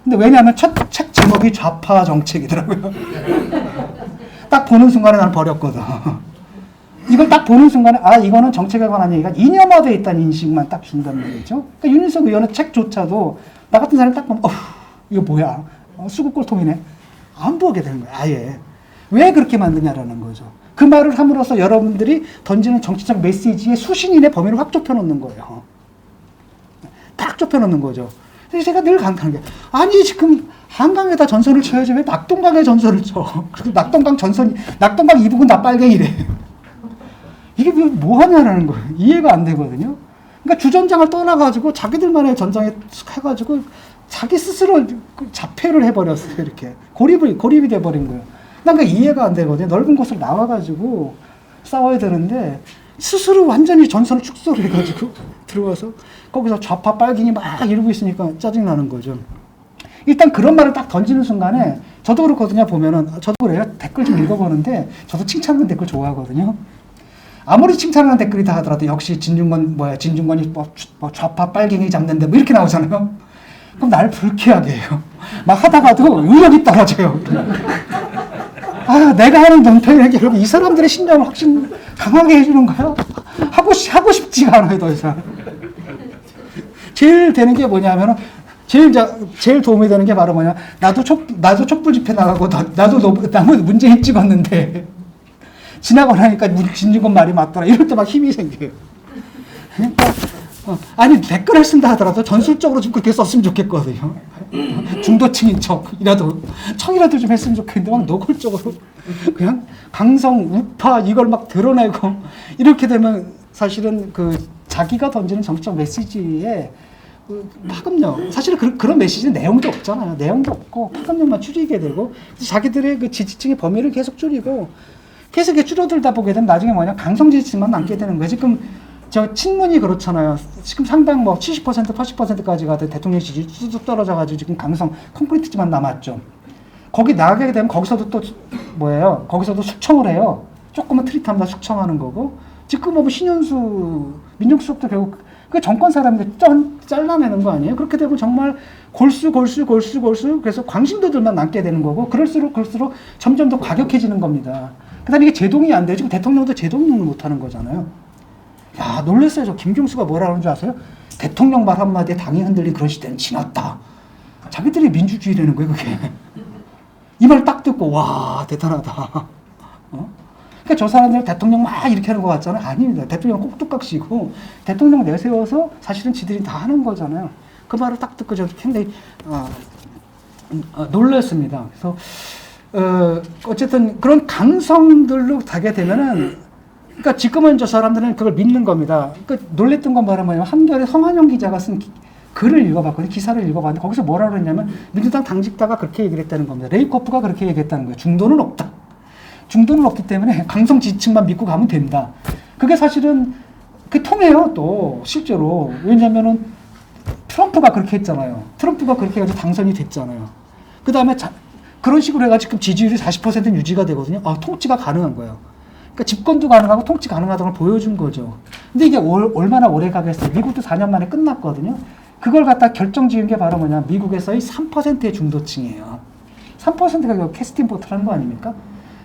근데 왜냐하면 책 제목이 좌파 정책이더라고요. 딱 보는 순간에 난 버렸거든. 이걸 딱 보는 순간에 이거는 정책에 관한 얘기가 이념화되어 있다는 인식만 딱 준단 말이죠. 그러니까 윤희숙 의원의 책조차도 나 같은 사람이 딱 보면 이거 뭐야? 수국골통이네. 안 보게 되는 거야. 아예. 왜 그렇게 만드냐라는 거죠. 그 말을 함으로써 여러분들이 던지는 정치적 메시지의 수신인의 범위를 확 좁혀놓는 거예요. 딱 좁혀놓는 거죠. 그래서 제가 늘 감탄한 게 지금 한강에다 전선을 쳐야지 왜 낙동강에 전선을 쳐? 그리고 낙동강 2부분 다 빨갱이래. 이게 뭐 하냐라는 거예요. 이해가 안 되거든요. 그러니까 주전장을 떠나가지고 자기들만의 전장에 해가지고 자기 스스로 자폐를 해버렸어요. 이렇게 고립이 돼버린 거예요. 난 그 이해가 안 되거든요. 넓은 곳을 나와가지고 싸워야 되는데 스스로 완전히 전선을 축소를 해가지고 들어와서 거기서 좌파 빨갱이 막 이러고 있으니까 짜증나는 거죠. 일단 그런 말을 딱 던지는 순간에 저도 그렇거든요. 보면은 저도 그래요. 댓글 좀 읽어보는데 저도 칭찬하는 댓글 좋아하거든요. 아무리 칭찬하는 댓글이다 하더라도 역시 진중권이 좌파 빨갱이 잡는데 뭐 이렇게 나오잖아요. 그럼 날 불쾌하게 해요. 막 하다가도 의욕이 떨어져요. 내가 하는 논평이라는 게 이 사람들의 신념을 확신 강하게 해주는 거야? 하고 싶지가 않아요, 더 이상. 제일 되는 게 뭐냐면은, 제일 도움이 되는 게 바로 뭐냐. 나도 촛불 집회 나가고, 나도 문재인 찍었는데, 지나고 나니까 진중권 말이 맞더라. 이럴 때 막 힘이 생겨요. 그러니까, 댓글을 쓴다 하더라도 전술적으로 좀 그렇게 썼으면 좋겠거든요. 중도층인 척이라도 좀 했으면 좋겠는데 막 노골적으로 그냥 강성, 우파 이걸 막 드러내고 이렇게 되면 사실은 그 자기가 던지는 정치적 메시지에 파급력, 사실은 그런 메시지는 내용도 없잖아요. 내용도 없고 파급력만 줄이게 되고 자기들의 그 지지층의 범위를 계속 줄이고 계속 이렇게 줄어들다 보게 되면 나중에 강성 지지층만 남게 되는 거예요. 지금 저 친문이 그렇잖아요. 지금 상당 70%, 80%까지 가도 대통령 지지 쭉 떨어져가지고 지금 강성 콘크리트지만 남았죠. 거기 나가게 되면 거기서도 또 거기서도 숙청을 해요. 조금은 트릿합니다. 숙청하는 거고. 지금 신현수 민정수석도 결국 그 정권 사람들 잘라내는 거 아니에요? 그렇게 되고 정말 골수 그래서 광신도들만 남게 되는 거고 그럴수록 점점 더 과격해지는 겁니다. 그다음에 이게 제동이 안 돼요. 지금 대통령도 제동을 못하는 거잖아요. 놀랐어요. 저 김경수가 뭐라 그러는 줄 아세요? 대통령 말 한마디에 당이 흔들린 그런 시대는 지났다. 자기들이 민주주의라는 거예요, 그게. 이 말 딱 듣고, 와, 대단하다. 그러니까 저 사람들 대통령 막 이렇게 하는 것 같잖아요. 아닙니다. 대통령 꼭두각시고, 대통령 내세워서 사실은 지들이 다 하는 거잖아요. 그 말을 딱 듣고 저 굉장히, 놀랐습니다. 그래서, 어쨌든 그런 강성들로 가게 되면은, 그러니까 지금은 저 사람들은 그걸 믿는 겁니다. 그러니까 놀랬던 건 뭐냐면 한겨레 성한영 기자가 쓴 글을 읽어봤거든요. 기사를 읽어봤는데 거기서 뭐라 그랬냐면 민주당 당직자가 그렇게 얘기를 했다는 겁니다. 레이코프가 그렇게 얘기했다는 거예요. 중도는 없다. 중도는 없기 때문에 강성 지지층만 믿고 가면 된다. 그게 사실은 통해요. 또 실제로 왜냐면은 트럼프가 그렇게 했잖아요. 트럼프가 그렇게 해가지고 당선이 됐잖아요. 그 다음에 그런 식으로 해가지고 지금 지지율이 40%는 유지가 되거든요. 통치가 가능한 거예요. 그러니까 집권도 가능하고 통치 가능하다는 걸 보여준 거죠. 근데 이게 얼마나 오래 가겠어요. 미국도 4년 만에 끝났거든요. 그걸 갖다 결정 지은 게 바로 뭐냐. 미국에서의 3%의 중도층이에요. 3%가 캐스팅 보트라는 거 아닙니까?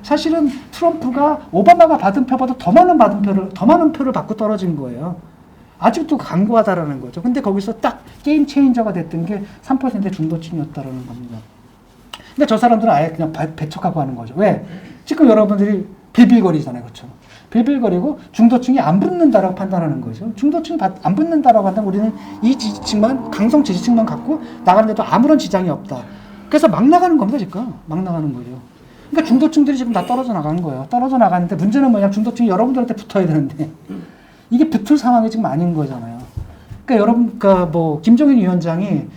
사실은 트럼프가 오바마가 받은 표보다 더 많은 표를 받고 떨어진 거예요. 아직도 강구하다라는 거죠. 근데 거기서 딱 게임 체인저가 됐던 게 3%의 중도층이었다라는 겁니다. 근데 저 사람들은 아예 그냥 배척하고 하는 거죠. 왜? 지금 여러분들이 빌빌거리잖아요. 그렇죠? 빌빌거리고 중도층이 안 붙는다라고 판단하는 거죠. 중도층이 안 붙는다라고 한다면 우리는 이 지지층만, 강성 지지층만 갖고 나가는데도 아무런 지장이 없다. 그래서 막 나가는 겁니다. 지금. 막 나가는 거죠. 그러니까 중도층들이 지금 다 떨어져 나가는 거예요. 떨어져 나가는데 문제는 뭐냐. 중도층이 여러분들한테 붙어야 되는데 이게 붙을 상황이 지금 아닌 거잖아요. 그러니까 김종인 위원장이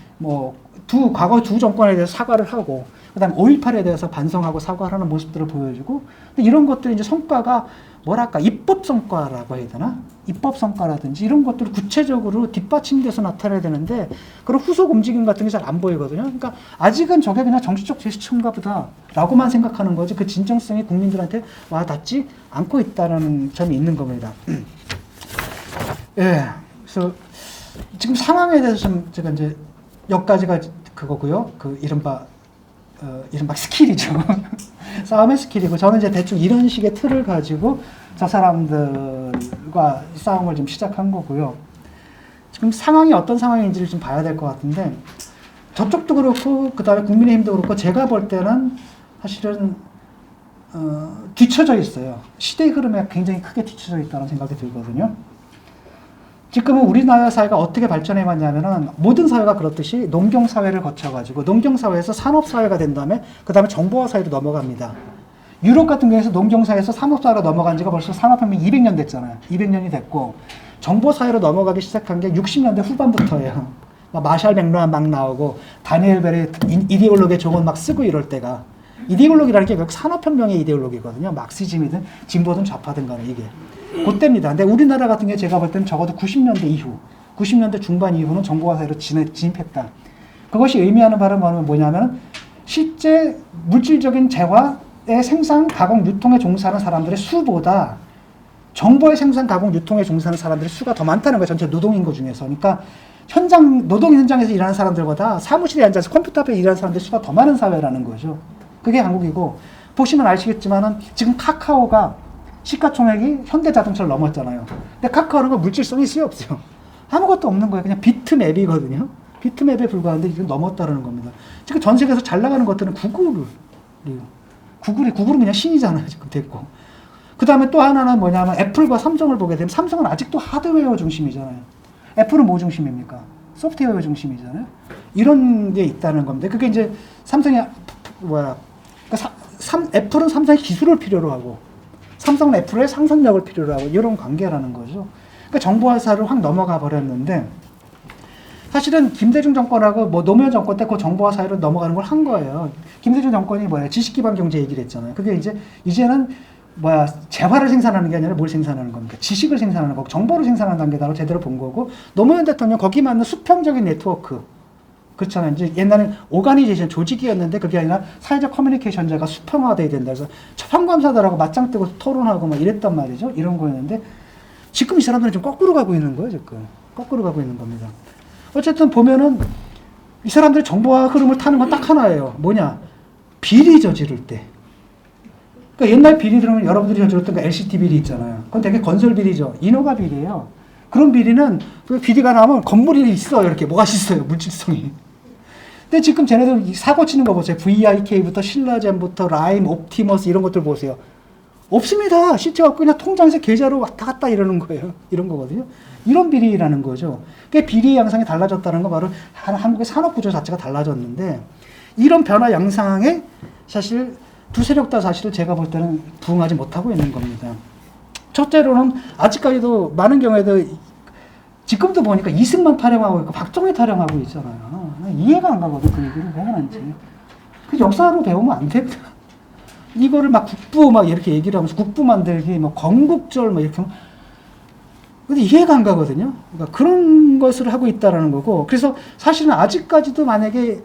과거 두 정권에 대해서 사과를 하고, 그 다음에 5.18에 대해서 반성하고 사과하는 모습들을 보여주고, 근데 이런 것들이 이제 성과가 뭐랄까, 입법 성과라고 해야 되나? 입법 성과라든지 이런 것들을 구체적으로 뒷받침돼서 나타내야 되는데, 그런 후속 움직임 같은 게 잘 안 보이거든요. 그러니까 아직은 저게 그냥 정치적 제스처인가 보다 라고만 생각하는 거지, 그 진정성이 국민들한테 와닿지 않고 있다는 점이 있는 겁니다. 예. 그래서 지금 상황에 대해서 좀 제가 이제 여기까지가 그거고요. 그 이른바 스킬이죠. 싸움의 스킬이고, 저는 이제 대충 이런 식의 틀을 가지고 저 사람들과 싸움을 좀 시작한 거고요. 지금 상황이 어떤 상황인지를 좀 봐야 될 것 같은데, 저쪽도 그렇고, 그 다음에 국민의힘도 그렇고, 제가 볼 때는 사실은, 뒤쳐져 있어요. 시대의 흐름에 굉장히 크게 뒤쳐져 있다는 생각이 들거든요. 지금은 우리나라 사회가 어떻게 발전해 왔냐면은, 모든 사회가 그렇듯이 농경사회를 거쳐가지고, 농경사회에서 산업사회가 된 다음에, 그 다음에 정보화사회로 넘어갑니다. 유럽 같은 경우에서 농경사회에서 산업사회로 넘어간 지가 벌써 산업혁명 200년 됐잖아요. 200년이 됐고, 정보사회로 넘어가기 시작한 게 60년대 후반부터예요. 마샬 맥루한 막 나오고, 다니엘 벨의 이데올로기의 종을 막 쓰고 이럴 때가, 이데올로기라는 게 결국 산업혁명의 이데올로기거든요. 막시즘이든 진보든 좌파든 간에 이게. 그때입니다. 근데 우리나라 같은 경우에 제가 볼 때는 적어도 90년대 이후, 90년대 중반 이후는 정보화사회로 진입했다. 그것이 의미하는 바는 뭐냐면, 실제 물질적인 재화의 생산, 가공, 유통에 종사하는 사람들의 수보다 정보의 생산, 가공, 유통에 종사하는 사람들의 수가 더 많다는 거예요. 전체 노동인구 중에서. 그러니까 노동 현장에서 일하는 사람들보다 사무실에 앉아서 컴퓨터 앞에 일하는 사람들의 수가 더 많은 사회라는 거죠. 그게 한국이고, 보시면 아시겠지만은 지금 카카오가 시가총액이 현대자동차를 넘었잖아요. 근데 카카오는 거 물질성이 있어요, 없어요? 아무것도 없는 거예요. 그냥 비트맵이거든요. 비트맵에 불과한데 지금 넘었다는 겁니다. 지금 전 세계에서 잘 나가는 것들은 구글은 그냥 신이잖아요. 지금 됐고. 그 다음에 또 하나는 뭐냐면 애플과 삼성을 보게 되면, 삼성은 아직도 하드웨어 중심이잖아요. 애플은 뭐 중심입니까? 소프트웨어 중심이잖아요. 이런 게 있다는 겁니다. 그게 이제 애플은 삼성의 기술을 필요로 하고, 삼성은 애플의 상상력을 필요로 하고, 이런 관계라는 거죠. 그러니까 정보화사를 확 넘어가 버렸는데, 사실은 김대중 정권하고 노무현 정권 때 그 정보화사회로 넘어가는 걸 한 거예요. 김대중 정권이 지식기반 경제 얘기를 했잖아요. 그게 이제는 재화를 생산하는 게 아니라 뭘 생산하는 겁니까? 지식을 생산하는 거고, 정보를 생산하는 단계다라고 제대로 본 거고, 노무현 대통령 거기 맞는 수평적인 네트워크. 그렇잖아요. 이제 옛날엔 오가니제이션, 조직이었는데 그게 아니라 사회적 커뮤니케이션자가 수평화돼야 된다. 그래서 평검사들하고 맞짱 뜨고 토론하고 막 이랬단 말이죠. 이런 거였는데, 지금 이 사람들은 좀 거꾸로 가고 있는 거예요. 지금. 거꾸로 가고 있는 겁니다. 어쨌든 보면은 이 사람들이 정보화 흐름을 타는 건 딱 하나예요. 뭐냐? 비리 저지를 때. 그러니까 옛날 비리 들으면 여러분들이 저질렀던 그 LCT 비리 있잖아요. 그건 되게 건설 비리죠. 인허가 비리예요. 그런 비리는 그 비리가 나면 건물이 있어요. 이렇게 뭐가 있어요. 물질성이. 근데 지금 쟤네들 사고 치는 거 보세요. VIK부터 신라젠부터 라임, 옵티머스 이런 것들 보세요. 없습니다. 실제가 그냥 통장에서 계좌로 왔다 갔다 이러는 거예요. 이런 거거든요. 이런 비리라는 거죠. 그 비리 양상이 달라졌다는 건 바로 한국의 산업 구조 자체가 달라졌는데, 이런 변화 양상에 사실 두 세력 다 사실은 제가 볼 때는 부응하지 못하고 있는 겁니다. 첫째로는 아직까지도 많은 경우에도 지금도 보니까 이승만 타령하고 있고 박정희 타령하고 있잖아요. 이해가 안 가거든. 그 얘기를 왜 하는지. 그 역사로 배우면 안 됩니다. 이거를 막 국부 막 이렇게 얘기를 하면서 국부 만들기, 뭐 건국절 막 이렇게 근데 이해가 안 가거든요. 그러니까 그런 것을 하고 있다라는 거고, 그래서 사실은 아직까지도 만약에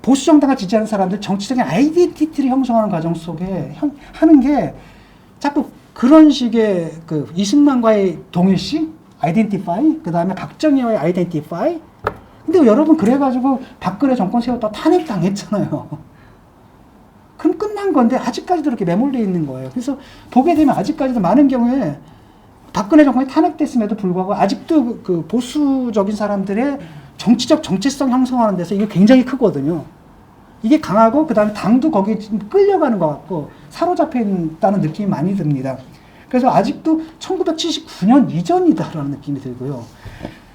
보수 정당을 지지하는 사람들 정치적인 아이덴티티를 형성하는 과정 속에 하는 게 자꾸 그런 식의 이승만과의 동일시, 아이덴티파이, 그 다음에 박정희와의 아이덴티파이. 근데 여러분 그래가지고 박근혜 정권 세웠다 탄핵당했잖아요. 그럼 끝난 건데 아직까지도 이렇게 매몰되어 있는 거예요. 그래서 보게 되면 아직까지도 많은 경우에 박근혜 정권이 탄핵됐음에도 불구하고 아직도 그 보수적인 사람들의 정치적 정체성 형성하는 데서 이게 굉장히 크거든요. 이게 강하고 그 다음에 당도 거기에 끌려가는 것 같고 사로잡혀 있다는 느낌이 많이 듭니다. 그래서 아직도 1979년 이전이다라는 느낌이 들고요.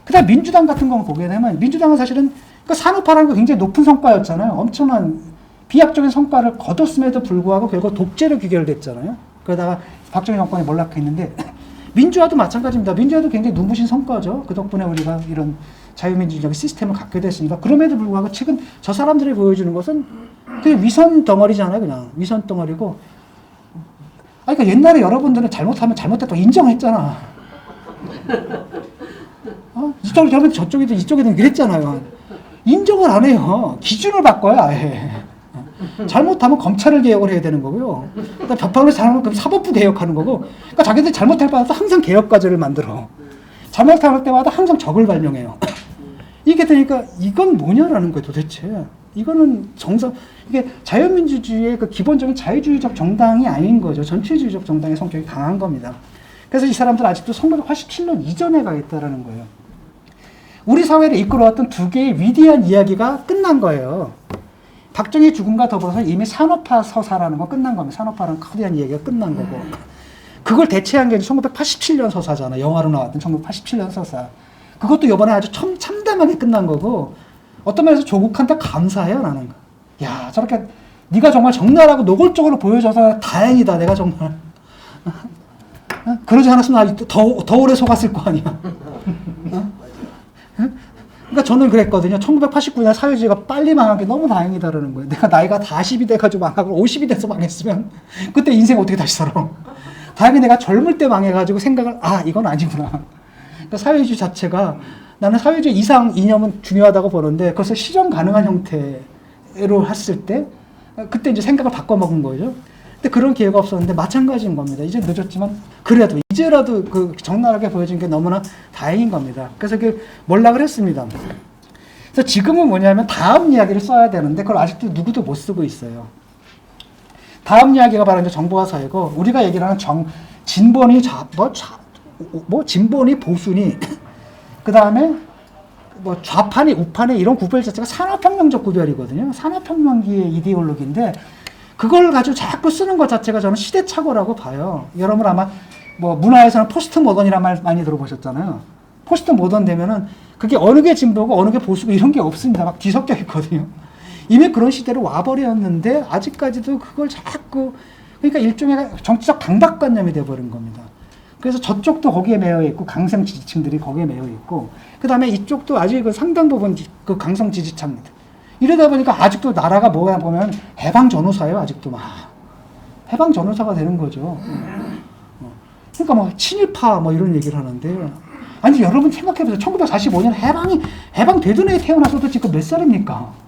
그 다음 민주당 같은 거 보게 되면 민주당은 사실은 산업화라는 게 굉장히 높은 성과였잖아요. 엄청난 비약적인 성과를 거뒀음에도 불구하고 결국 독재로 귀결됐잖아요. 그러다가 박정희 정권이 몰락했는데 민주화도 마찬가지입니다. 민주화도 굉장히 눈부신 성과죠. 그 덕분에 우리가 이런 자유민주적인 시스템을 갖게 됐으니까. 그럼에도 불구하고 지금 저 사람들이 보여주는 것은 그냥 위선 덩어리잖아요. 그냥 위선 덩어리고. 그러니까 옛날에 여러분들은 잘못하면 잘못했다고 인정했잖아. 이쪽으로 저러면 저쪽이든 이쪽이든 그랬잖아요. 인정을 안 해요. 기준을 바꿔요, 아예. 잘못하면 검찰을 개혁을 해야 되는 거고요. 그다음 법학을 잘못하면 사법부 개혁하는 거고. 그러니까 자기들 잘못할 때마다 항상 개혁 과제를 만들어. 잘못할 때마다 항상 적을 발명해요. 이게 되니까 이건 뭐냐라는 거예요, 도대체. 이거는 이게 자유민주주의의 그 기본적인 자유주의적 정당이 아닌 거죠. 전체주의적 정당의 성격이 강한 겁니다. 그래서 이 사람들 아직도 1987년 이전에 가 있다라는 거예요. 우리 사회를 이끌어왔던 두 개의 위대한 이야기가 끝난 거예요. 박정희 죽음과 더불어서 이미 산업화 서사라는 거 끝난 겁니다. 산업화라는 거대한 이야기가 끝난 거고. 그걸 대체한 게 1987년 서사잖아. 영화로 나왔던 1987년 서사. 그것도 이번에 아주 참담하게 끝난 거고, 어떤 면에서 조국한테 감사해요, 나는. 야, 저렇게 네가 정말 적나라하고 노골적으로 보여줘서 다행이다, 내가 정말. 그러지 않았으면 나 더 오래 속았을 거 아니야. 그러니까 저는 그랬거든요. 1989년 사회주의가 빨리 망한 게 너무 다행이다라는 거예요. 내가 나이가 40이 돼가지고 망하고 50이 돼서 망했으면 그때 인생 어떻게 다시 살아. 다행히 내가 젊을 때 망해가지고 생각을, 이건 아니구나. 그러니까 사회주의 자체가, 나는 사회주의 이상 이념은 중요하다고 보는데 그것을 실현 가능한 형태로 했을 때 그때 이제 생각을 바꿔먹은 거죠. 근데 그런 기회가 없었는데 마찬가지인 겁니다. 이제 늦었지만 그래도 이제라도 적나라하게 보여준 게 너무나 다행인 겁니다. 그래서 몰락을 했습니다. 그래서 지금은 뭐냐면 다음 이야기를 써야 되는데 그걸 아직도 누구도 못 쓰고 있어요. 다음 이야기가 바로 이제 정보화 사회고, 우리가 얘기를 하는 진보니 진보니 보수니 그 다음에 좌파니 우파니 이런 구별 자체가 산업혁명적 구별이거든요. 산업혁명기의 이데올로기인데 그걸 가지고 자꾸 쓰는 것 자체가 저는 시대착오라고 봐요. 여러분 아마 문화에서는 포스트 모던이라는 말 많이 들어보셨잖아요. 포스트 모던 되면은 그게 어느 게 진보고 어느 게 보수고 이런 게 없습니다. 막 뒤섞여 있거든요. 이미 그런 시대로 와버렸는데 아직까지도 그걸 자꾸, 그러니까 일종의 정치적 강박관념이 돼버린 겁니다. 그래서 저쪽도 거기에 매여 있고 강성 지지층들이 거기에 매여 있고, 그 다음에 이쪽도 아직 상당 부분 강성 지지층들. 이러다 보니까 아직도 나라가 뭐야 보면 해방 전후사예요. 아직도 막 해방 전후사가 되는 거죠. 그러니까 친일파 이런 얘기를 하는데, 아니 여러분 생각해보세요. 1945년 해방되던 애 태어나서도 지금 몇 살입니까?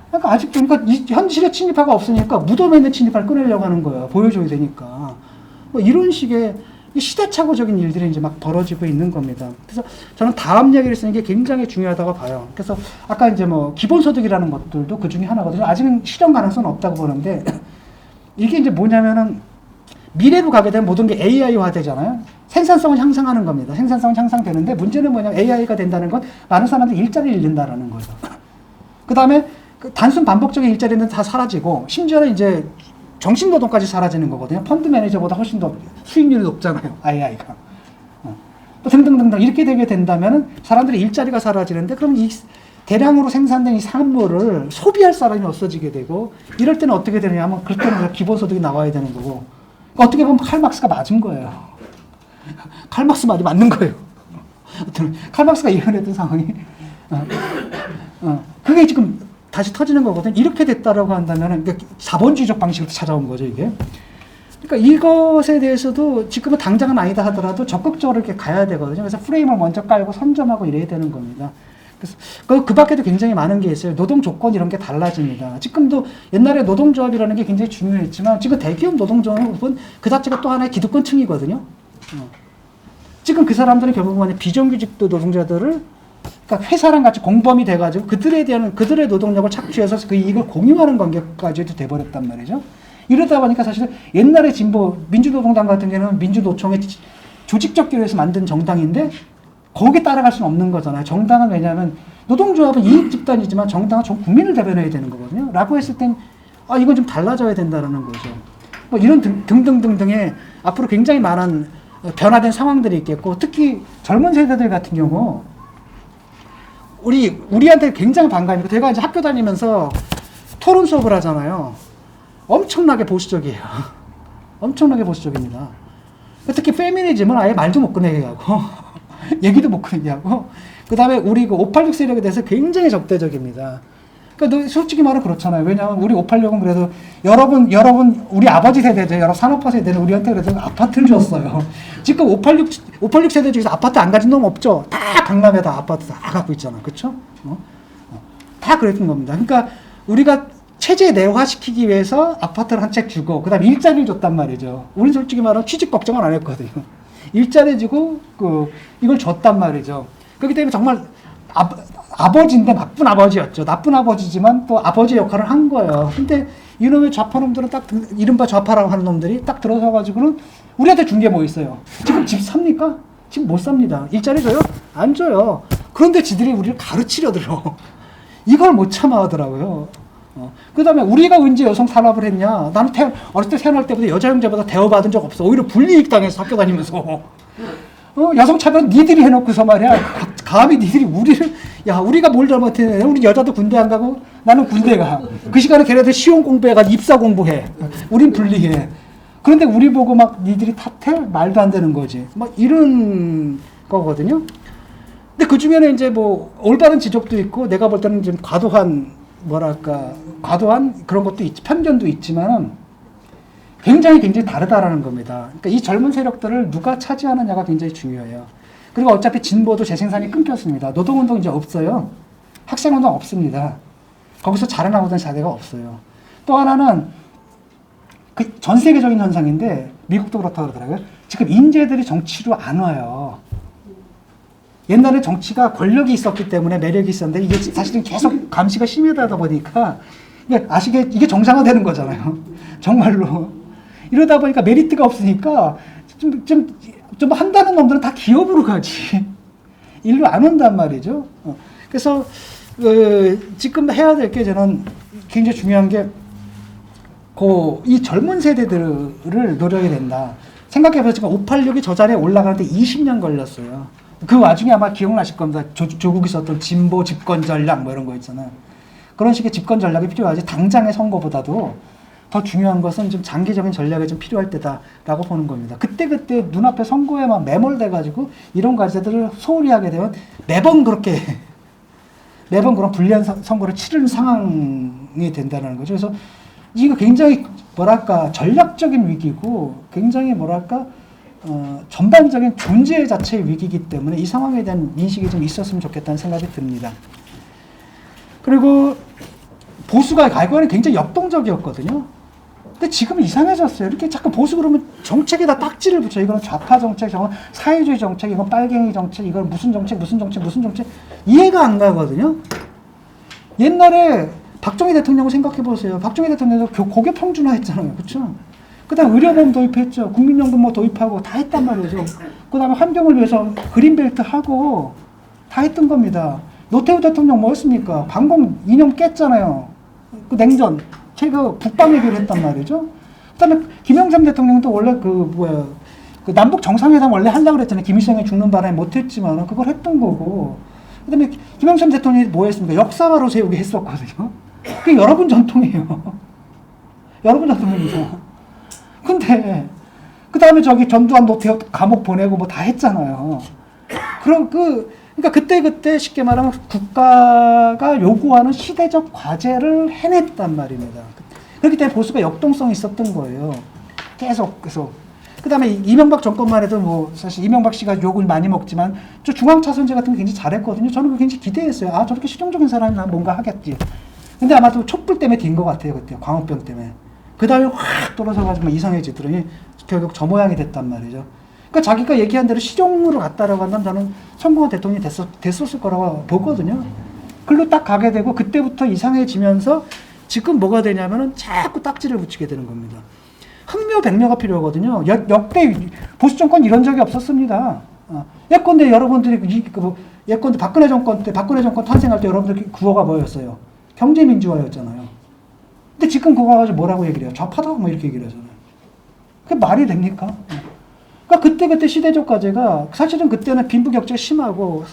그러니까 아직도 현실의 친일파가 없으니까 무덤에 있는 친일파를 꺼내려고 하는 거예요. 보여줘야 되니까. 이런 식의 시대착오적인 일들이 이제 막 벌어지고 있는 겁니다. 그래서 저는 다음 이야기를 쓰는 게 굉장히 중요하다고 봐요. 그래서 아까 이제 기본소득이라는 것들도 그 중에 하나거든요. 아직은 실현 가능성은 없다고 보는데, 이게 이제 뭐냐면은 미래로 가게 되면 모든 게 AI화 되잖아요. 생산성을 향상하는 겁니다. 생산성은 향상되는데 문제는 뭐냐면 AI가 된다는 건 많은 사람들이 일자리를 잃는다라는 거죠. 그 다음에 단순 반복적인 일자리는 다 사라지고, 심지어는 이제 정신노동까지 사라지는 거거든요. 펀드 매니저보다 훨씬 더 수익률이 높잖아요, AI가. 또 등등등등 이렇게 되게 된다면은 사람들이 일자리가 사라지는데, 그럼 이 대량으로 생산된 이 산물을 소비할 사람이 없어지게 되고, 이럴 때는 어떻게 되느냐면 그때는 기본소득이 나와야 되는 거고, 어떻게 보면 칼막스가 맞은 거예요. 칼막스 말이 맞는 거예요. 칼막스가 예언했던 상황이 그게 지금 다시 터지는 거거든요. 이렇게 됐다라고 한다면은 자본주의적 방식으로 찾아온 거죠, 이게. 그러니까 이것에 대해서도 지금은 당장은 아니다 하더라도 적극적으로 이렇게 가야 되거든요. 그래서 프레임을 먼저 깔고 선점하고 이래야 되는 겁니다. 그래서 그 밖에도 굉장히 많은 게 있어요. 노동 조건 이런 게 달라집니다. 지금도 옛날에 노동조합이라는 게 굉장히 중요했지만 지금 대기업 노동조합은 그 자체가 또 하나의 기득권층이거든요. 지금 그 사람들은 결국은 비정규직 노동자들을 그러니까 회사랑 같이 공범이 돼가지고 그들에 대한 그들의 노동력을 착취해서 그 이익을 공유하는 관계까지도 돼버렸단 말이죠. 이러다 보니까 사실 옛날에 진보 민주노동당 같은 경우는 민주노총의 조직적 기로에서 만든 정당인데 거기에 따라갈 수는 없는 거잖아요. 정당은 왜냐하면 노동조합은 이익 집단이지만 정당은 전 국민을 대변해야 되는 거거든요. 라고 했을 땐 이건 좀 달라져야 된다는 거죠. 뭐 이런 등등등등의 앞으로 굉장히 많은 변화된 상황들이 있겠고 특히 젊은 세대들 같은 경우 우리한테 굉장히 반감이고 제가 이제 학교 다니면서 토론 수업을 하잖아요. 엄청나게 보수적이에요. 엄청나게 보수적입니다. 특히 페미니즘은 아예 말도 못 꺼내게 하고 얘기도 못 꺼내게 하고 그 다음에 우리 그 586 세력에 대해서 굉장히 적대적입니다. 그러니까 솔직히 말하면 그렇잖아요. 왜냐하면 우리 586은 그래도 여러분 우리 아버지 세대죠. 여러 산업화 세대는 우리한테 그래도 아파트를 줬어요. 지금 586 세대 중에서 아파트 안 가진 놈 없죠. 다 강남에 다 아파트 다 갖고 있잖아. 그렇죠? 다 그랬던 겁니다. 그러니까 우리가 체제 내화시키기 위해서 아파트를 한 채 주고 그다음에 일자리를 줬단 말이죠. 우리 솔직히 말하면 취직 걱정은 안 했거든요. 일자리 주고 이걸 줬단 말이죠. 그렇기 때문에 정말 아버지인데 나쁜 아버지였죠. 나쁜 아버지지만 또 아버지 역할을 한 거예요. 근데 이놈의 좌파놈들은 딱 이른바 좌파라고 하는 놈들이 딱 들어서가지고는 우리한테 준 게 뭐 있어요? 지금 집 삽니까? 지금 못 삽니다. 일자리 줘요? 안 줘요. 그런데 지들이 우리를 가르치려 들어. 이걸 못 참아 하더라고요. 그 다음에 우리가 언제 여성 산업을 했냐? 나는 어렸을 때 태어날 때부터 여자 형제보다 대우받은 적 없어. 오히려 불이익 당해서 학교 다니면서. 여성 차별 니들이 해놓고서 말이야. 감히 니들이 우리가 뭘 잘못해. 우리 여자도 군대 안 가고 나는 군대 가. 그 시간에 걔네들 시험 공부해가지고 입사 공부해. 우린 불리해. 그런데 우리 보고 막 니들이 탓해? 말도 안 되는 거지. 막 이런 거거든요. 근데 그 중에는 이제 뭐 올바른 지적도 있고 내가 볼 때는 좀 과도한 그런 것도 있지, 편견도 있지만 굉장히 다르다라는 겁니다. 그러니까 이 젊은 세력들을 누가 차지하느냐가 굉장히 중요해요. 그리고 어차피 진보도 재생산이 끊겼습니다. 노동운동 이제 없어요. 학생운동 없습니다. 거기서 자라나오던 자대가 없어요. 또 하나는 그 전 세계적인 현상인데 미국도 그렇다고 그러더라고요. 지금 인재들이 정치로 안 와요. 옛날에 정치가 권력이 있었기 때문에 매력이 있었는데 이게 사실은 계속 감시가 심하다 보니까 이게 정상화되는 거잖아요. 정말로. 이러다 보니까 메리트가 없으니까 좀 한다는 놈들은 다 기업으로 가지. 일로 안 온단 말이죠. 그래서 지금 해야 될 게 저는 굉장히 중요한 게 이 젊은 세대들을 노려야 된다. 생각해보세요. 지금 586이 저 자리에 올라가는데 20년 걸렸어요. 그 와중에 아마 기억나실 겁니다. 조국이 썼던 진보 집권 전략 뭐 이런 거 있잖아요. 그런 식의 집권 전략이 필요하지 당장의 선거보다도 더 중요한 것은 좀 장기적인 전략이 좀 필요할 때다라고 보는 겁니다. 그때 눈앞에 선거에만 매몰돼가지고 이런 과제들을 소홀히 하게 되면 매번 그런 불리한 선거를 치르는 상황이 된다는 거죠. 그래서 이거 굉장히 전략적인 위기고 굉장히 전반적인 존재 자체의 위기이기 때문에 이 상황에 대한 인식이 좀 있었으면 좋겠다는 생각이 듭니다. 그리고 보수가 과거에는 굉장히 역동적이었거든요. 근데 지금은 이상해졌어요. 이렇게 자꾸 보수 그러면 정책에다 딱지를 붙여. 이건 좌파 정책, 저건 사회주의 정책, 이건 빨갱이 정책, 이건 무슨 정책. 이해가 안 가거든요. 옛날에 박정희 대통령을 생각해보세요. 박정희 대통령도 고교 평준화 했잖아요. 그렇죠? 그 다음에 의료보험 도입했죠. 국민연금 뭐 도입하고 다 했단 말이죠. 그 다음에 환경을 위해서 그린벨트 하고 다 했던 겁니다. 노태우 대통령 뭐 했습니까? 방공 이념 깼잖아요. 그 냉전, 북방 외교를 했단 말이죠. 그 다음에 김영삼 대통령도 원래 그 남북 정상회담 원래 하려고 그랬잖아요. 김일성이 죽는 바람에 못했지만 그걸 했던 거고. 그 다음에 김영삼 대통령이 뭐 했습니까? 역사화로 세우기 했었거든요. 그게 여러분 전통이에요. 여러분 전통입니다. 근데 그 다음에 전두환 노태우 감옥 보내고 뭐 다 했잖아요. 그러니까 그때 쉽게 말하면 국가가 요구하는 시대적 과제를 해냈단 말입니다. 그렇기 때문에 보수가 역동성이 있었던 거예요. 계속. 그 다음에 이명박 정권만 해도 뭐 사실 이명박 씨가 욕을 많이 먹지만 저 중앙차선제 같은 거 굉장히 잘했거든요. 저는 그거 굉장히 기대했어요. 아, 저렇게 실용적인 사람이 나 뭔가 하겠지. 근데 아마도 촛불 때문에 된 것 같아요. 그때 광우병 때문에. 그 다음에 확 떨어져가지고 이상해지더니 결국 저 모양이 됐단 말이죠. 그러니까 자기가 얘기한 대로 실용으로 갔다라고 한다면 저는 성공한 대통령이 됐었을 거라고 보거든요. 글로 딱 가게 되고 그때부터 이상해지면서 지금 뭐가 되냐면은 자꾸 딱지를 붙이게 되는 겁니다. 흥묘백묘가 필요하거든요. 역대 보수 정권 이런 적이 없었습니다. 예컨대 여러분들이 예컨대 박근혜 정권 탄생할 때 여러분들 구호가 뭐였어요? 경제민주화였잖아요. 근데 지금 그거 가지고 뭐라고 얘기를 해요? 좌파다 뭐 이렇게 얘기를 하잖아요. 그게 말이 됩니까? 그러니까 그때 시대적 과제가 사실은 그때는 빈부격차가 심하고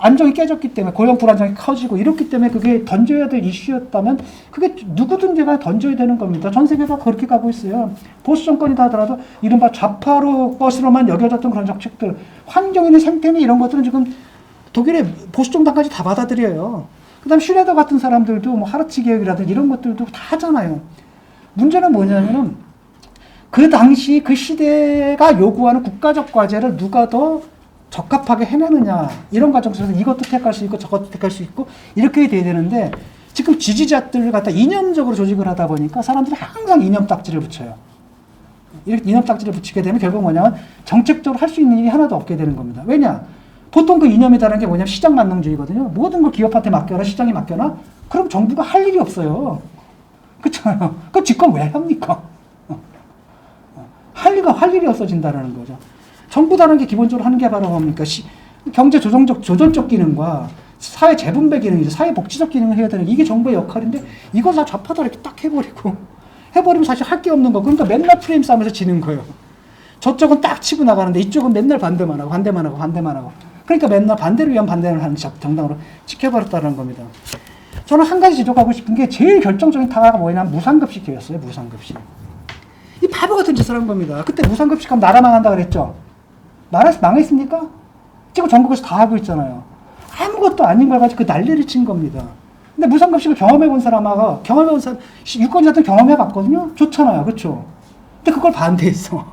안정이 깨졌기 때문에 고용 불안정이 커지고 이렇기 때문에 그게 던져야 될 이슈였다면 그게 누구든지 가 던져야 되는 겁니다. 전 세계가 그렇게 가고 있어요. 보수 정권이다 하더라도 이른바 좌파로 것으로만 여겨졌던 그런 정책들, 환경이니 생태니 이런 것들은 지금 독일의 보수 정당까지 다 받아들여요. 그 다음 슈레더 같은 사람들도 뭐 하르츠 개혁이라든지 이런 것들도 다 하잖아요. 문제는 뭐냐면은 그 당시 그 시대가 요구하는 국가적 과제를 누가 더 적합하게 해내느냐 이런 과정 속에서 이것도 택할 수 있고 저것도 택할 수 있고 이렇게 돼야 되는데 지금 지지자들을 갖다 이념적으로 조직을 하다 보니까 사람들이 항상 이념 딱지를 붙여요. 이렇게 이념 딱지를 붙이게 되면 결국 뭐냐면 정책적으로 할 수 있는 일이 하나도 없게 되는 겁니다. 왜냐? 보통 그 이념이라는 게 뭐냐면 시장 만능주의거든요. 모든 걸 기업한테 맡겨라, 시장에 맡겨놔? 그럼 정부가 할 일이 없어요. 그렇잖아요. 그럼 집권 왜 합니까? 할 일이 없어진다는 거죠. 정부라는 게 기본적으로 하는 게 바로 뭡니까? 경제 조정적 기능과 사회 재분배 기능이죠. 사회 복지적 기능을 해야 되는 이게 정부의 역할인데 이걸 다 좌파다 이렇게 딱 해버리면 사실 할 게 없는 거. 그러니까 맨날 프레임 싸움에서 지는 거예요. 저쪽은 딱 치고 나가는데 이쪽은 맨날 반대만 하고. 그러니까 맨날 반대를 위한 반대를 하는 정당으로 지켜버렸다는 겁니다. 저는 한 가지 지적하고 싶은 게 제일 결정적인 타가가 뭐냐면 무상급식이었어요. 무상급식. 이 바보 같은 짓을 한 겁니다. 그때 무상급식 하면 나라 망한다 그랬죠. 나라에서 망했습니까? 지금 전국에서 다 하고 있잖아요. 아무것도 아닌 걸 가지고 그 난리를 친 겁니다. 근데 무상급식을 경험해본 유권자들은 경험해봤거든요. 좋잖아요. 그렇죠? 근데 그걸 반대했어.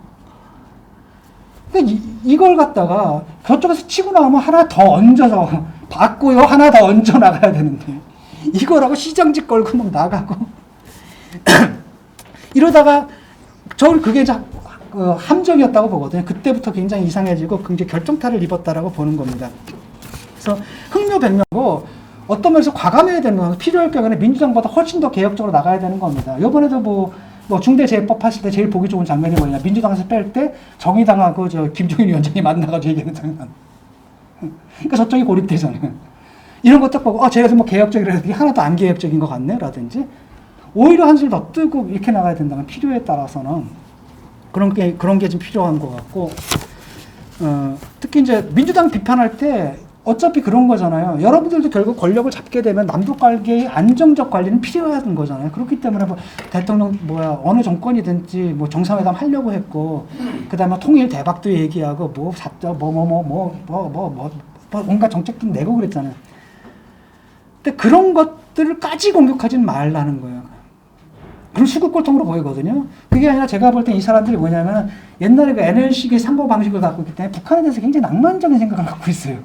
그러니까 이걸 갖다가 저쪽에서 치고 나오면 하나 더 얹어서 받고요. 하나 더 얹어 나가야 되는데 이거라고 시장직 걸고 막 나가고 이러다가 저는 그게 함정이었다고 보거든요. 그때부터 굉장히 이상해지고 굉장히 결정타를 입었다라고 보는 겁니다. 그래서 흥묘백묘고 어떤 면에서 과감해야 되는 건 필요할 경우에는 민주당보다 훨씬 더 개혁적으로 나가야 되는 겁니다. 이번에도 뭐 중대재해법 하실 때 제일 보기 좋은 장면이 뭐냐? 민주당에서 뺄 때 정의당하고 김종인 위원장이 만나가지고 얘기하는 장면. 그러니까 저쪽이 고립되잖아요. 이런 것도 보고 쟤가 뭐 개혁적이라 하나도 안 개혁적인 것 같네 라든지 오히려 한술 더 뜨고 이렇게 나가야 된다면 필요에 따라서는 그런 게 좀 필요한 것 같고 특히 이제 민주당 비판할 때 어차피 그런 거잖아요. 여러분들도 결국 권력을 잡게 되면 남북 관계의 안정적 관리는 필요한 거잖아요. 그렇기 때문에 뭐 대통령 어느 정권이든지 뭐 정상회담 하려고 했고 그다음에 통일 대박도 얘기하고 뭔가 정책도 내고 그랬잖아요. 근데 그런 것들까지 공격하지는 말라는 거예요. 그럼 수국골통으로 보이거든요. 그게 아니라 제가 볼 땐 이 사람들이 뭐냐면 옛날에 그 NLC계 상보 방식을 갖고 있기 때문에 북한에 대해서 굉장히 낭만적인 생각을 갖고 있어요.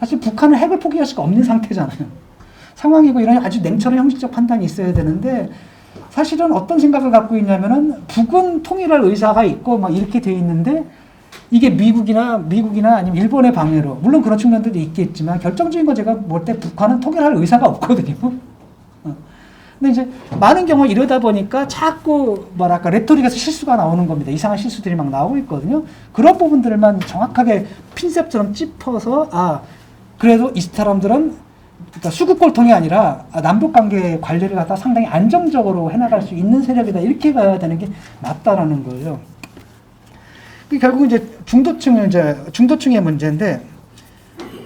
사실 북한은 핵을 포기할 수가 없는 상태잖아요. 상황이고 이런 아주 냉철한 형식적 판단이 있어야 되는데 사실은 어떤 생각을 갖고 있냐면은 북은 통일할 의사가 있고 막 이렇게 돼 있는데 이게 미국이나 아니면 일본의 방해로 물론 그런 측면들도 있겠지만 결정적인 건 제가 볼 때 북한은 통일할 의사가 없거든요. 근데 이제 많은 경우 이러다 보니까 자꾸 레토릭에서 실수가 나오는 겁니다. 이상한 실수들이 막 나오고 있거든요. 그런 부분들만 정확하게 핀셋처럼 짚어서 그래도 이 사람들은 그러니까 수국골통이 아니라 남북관계 관리를 갖다 상당히 안정적으로 해나갈 수 있는 세력이다. 이렇게 가야 되는 게 맞다라는 거예요. 결국 이제 중도층의 문제인데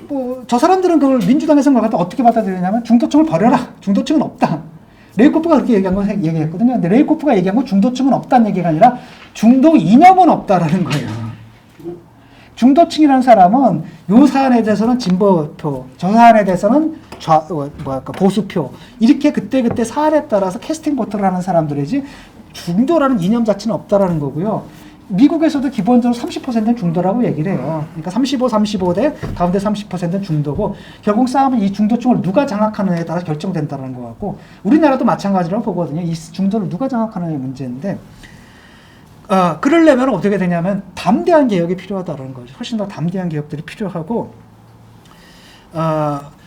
뭐 저 사람들은 그걸 민주당에서 그걸 갖다 어떻게 받아들이냐면 중도층을 버려라. 중도층은 없다. 레이코프가 그렇게 얘기했거든요. 근데 레이코프가 얘기한 건 중도층은 없다는 얘기가 아니라 중도 이념은 없다라는 거예요. 중도층이라는 사람은 요 사안에 대해서는 진보표, 저 사안에 대해서는 보수표 이렇게 그때 사안에 따라서 캐스팅 보트를 하는 사람들이지 중도라는 이념 자체는 없다라는 거고요. 미국에서도 기본적으로 30%는 중도라고 얘기를 해요. 그러니까 35 대 가운데 30%는 중도고, 결국 싸움은 이 중도층을 누가 장악하느냐에 따라 결정된다는 것 같고, 우리나라도 마찬가지라고 보거든요. 이 중도를 누가 장악하느냐의 문제인데, 그러려면 어떻게 되냐면 담대한 개혁이 필요하다는 거죠. 훨씬 더 담대한 개혁들이 필요하고,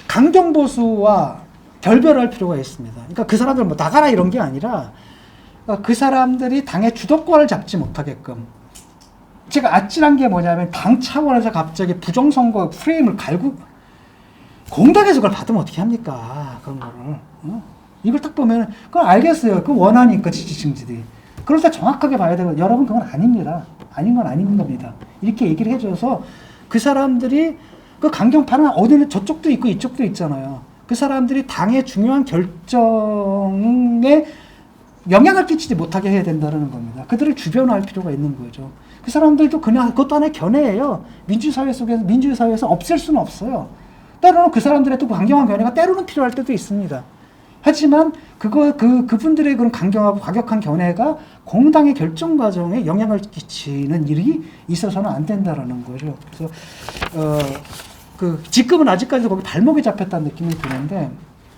강경보수와 결별할 필요가 있습니다. 그러니까 그 사람들 뭐 나가라 이런 게 아니라, 그 사람들이 당의 주도권을 잡지 못하게끔, 제가 아찔한 게 뭐냐면 당 차원에서 갑자기 부정선거 프레임을 갈고 공당에서 그걸 받으면 어떻게 합니까? 그런 거를. 이걸 딱 보면 그건 알겠어요. 그건 원하니까 지지층들이. 그럴 때 정확하게 봐야 되고, 여러분 그건 아닙니다. 아닌 건 아닌 겁니다. 이렇게 얘기를 해줘서 그 사람들이 그 강경파는 어디는 저쪽도 있고 이쪽도 있잖아요. 그 사람들이 당의 중요한 결정에 영향을 끼치지 못하게 해야 된다는 겁니다. 그들을 주변화할 필요가 있는 거죠. 그 사람들도 그냥 그것도 하나의 견해예요. 민주사회 속에서, 민주사회에서 없앨 수는 없어요. 때로는 그 사람들의 또 강경한 견해가 때로는 필요할 때도 있습니다. 하지만 그분들의 그런 강경하고 과격한 견해가 공당의 결정 과정에 영향을 끼치는 일이 있어서는 안 된다라는 거죠. 그래서 지금은 아직까지도 거기 발목이 잡혔다는 느낌이 드는데,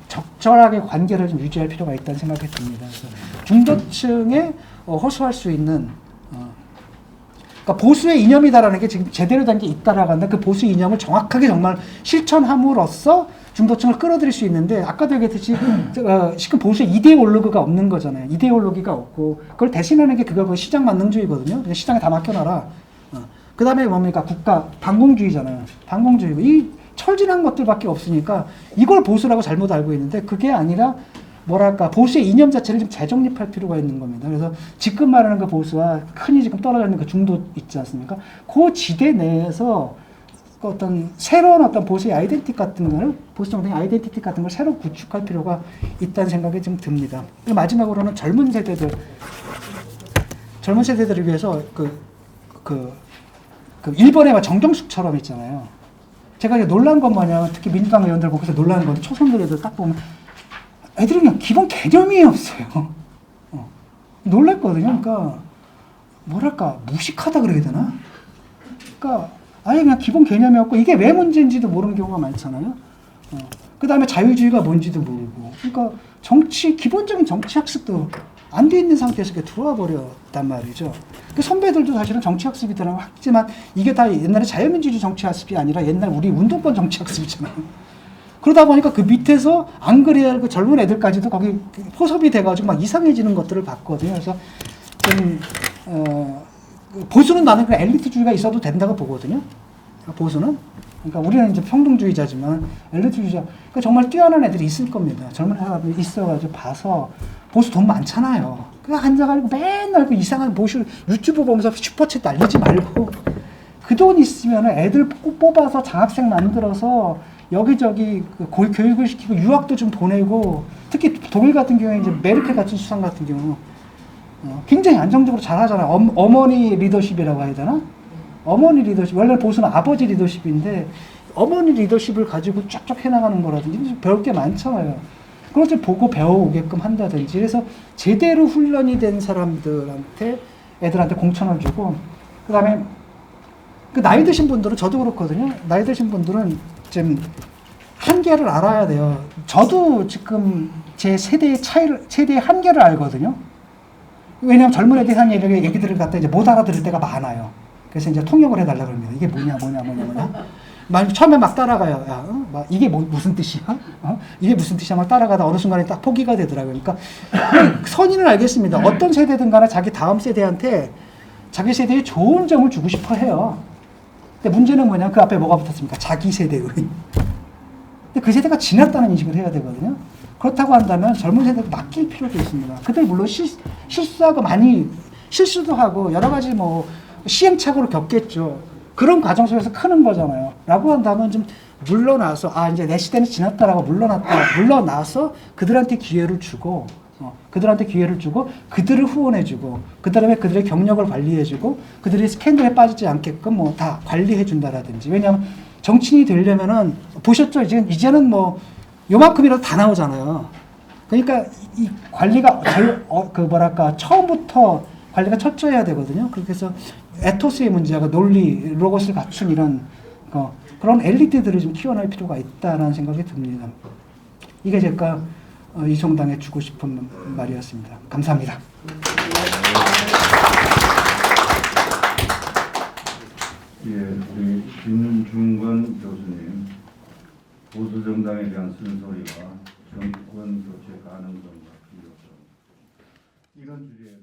적절하게 관계를 좀 유지할 필요가 있다는 생각이 듭니다. 그래서 중도층에 호소할 수 있는, 그러니까 보수의 이념이다라는 게 지금 제대로 된 게 있다라고 하는데, 그 보수 이념을 정확하게 정말 실천함으로써 중도층을 끌어들일 수 있는데, 아까도 얘기했듯이 지금 보수의 이데올로기가 없는 거잖아요. 이데올로기가 없고, 그걸 대신하는 게 그거 시장 만능주의거든요. 시장에 다 맡겨놔라. 그 다음에 뭡니까? 국가 반공주의잖아요. 반공주의고, 이 철진한 것들밖에 없으니까 이걸 보수라고 잘못 알고 있는데, 그게 아니라 뭐랄까 보수의 이념 자체를 좀 재정립할 필요가 있는 겁니다. 그래서 지금 말하는 그 보수와 흔히 지금 떨어져 있는 그 중도 있지 않습니까? 그 지대 내에서 어떤 새로운 어떤 보수의 아이덴티티 같은 걸, 보수 정당의 아이덴티티 같은 걸 새로 구축할 필요가 있다는 생각이 좀 듭니다. 마지막으로는 젊은 세대들을 위해서 일본의 정경숙처럼 있잖아요. 제가 이제 놀란 건 뭐냐면, 특히 민주당 의원들 보고서 놀라는 건데, 초선들 애들 딱 보면 애들이 그냥 기본 개념이 없어요. 놀랐거든요. 그러니까 뭐랄까 무식하다 그래야 되나? 그러니까 아예 그냥 기본 개념이 없고, 이게 왜 문제인지도 모르는 경우가 많잖아요. 그 다음에 자유주의가 뭔지도 모르고, 그러니까 기본적인 정치 학습도 안 돼 있는 상태에서 이렇게 들어와 버렸단 말이죠. 그 선배들도 사실은 정치 학습이 들어가고 하지만, 이게 다 옛날에 자유민주주의 정치 학습이 아니라 옛날 우리 운동권 정치 학습이잖아요. 그러다 보니까 그 밑에서 안 그래야 그 젊은 애들까지도 거기 포섭이 돼가지고 막 이상해지는 것들을 봤거든요. 그래서 좀 보수는 나는 그 엘리트주의가 있어도 된다고 보거든요. 보수는. 그러니까 우리는 이제 평등주의자지만 엘리트주의자. 그러니까 정말 뛰어난 애들이 있을 겁니다. 젊은 사람들이 있어가지고 봐서, 보수 돈 많잖아요. 그냥 앉아가지고 맨날 그 이상한 보수 유튜브 보면서 슈퍼챗 날리지 말고, 그 돈 있으면 애들 뽑아서 장학생 만들어서 여기저기 교육을 시키고 유학도 좀 보내고, 특히 독일 같은 경우에 이제 메르켈 같은 수상 같은 경우 굉장히 안정적으로 잘 하잖아요. 어머니 리더십이라고 해야 되나? 어머니 리더십. 원래 보수는 아버지 리더십인데, 어머니 리더십을 가지고 쫙쫙 해나가는 거라든지 배울 게 많잖아요. 그걸 좀 보고 배워오게끔 한다든지. 그래서 제대로 훈련이 된 애들한테 공천을 주고, 그 다음에 그 나이 드신 분들은, 저도 그렇거든요. 나이 드신 분들은 좀 한계를 알아야 돼요. 저도 지금 제 세대의 한계를 알거든요. 왜냐하면 젊은 애들이 하는 얘기들을 갖다 이제 못 알아들을 때가 많아요. 그래서 이제 통역을 해달라고 합니다. 이게 뭐냐. 처음에 막 따라가요. 야, 막 이게 무슨 뜻이야? 이게 무슨 뜻이야? 막 따라가다 어느 순간에 딱 포기가 되더라고요. 그러니까 선의는 알겠습니다. 어떤 세대든 간에 자기 다음 세대한테 자기 세대에 좋은 점을 주고 싶어 해요. 근데 문제는 뭐냐? 그 앞에 뭐가 붙었습니까? 자기 세대의. 근데 그 세대가 지났다는 인식을 해야 되거든요. 그렇다고 한다면 젊은 세대도 맡길 필요도 있습니다. 그들 물론 실수하고 많이 실수도 하고 여러 가지 뭐 시행착오를 겪겠죠. 그런 과정 속에서 크는 거잖아요. 라고 한다면 좀 물러나서, 이제 내 시대는 지났다라고 물러나서 그들한테 기회를 주고, 그들을 후원해주고, 그 다음에 그들의 경력을 관리해주고, 그들이 스캔들에 빠지지 않게끔 뭐 다 관리해준다라든지. 왜냐하면 정치인이 되려면은, 보셨죠? 이제는 뭐, 요만큼이라도 다 나오잖아요. 그러니까 이 관리가 처음부터 관리가 철저해야 되거든요. 그렇게 해서 에토스의 문제가 논리, 로고스를 갖춘 이런 그런 엘리트들을 좀 키워낼 필요가 있다라는 생각이 듭니다. 이게 제가 이 정당에 주고 싶은 말이었습니다. 감사합니다. 예, 우리 김중건 교수님, 보수 정당에 대한 쓴소리와 정권 교체 가능성과 필요성 이런 주제에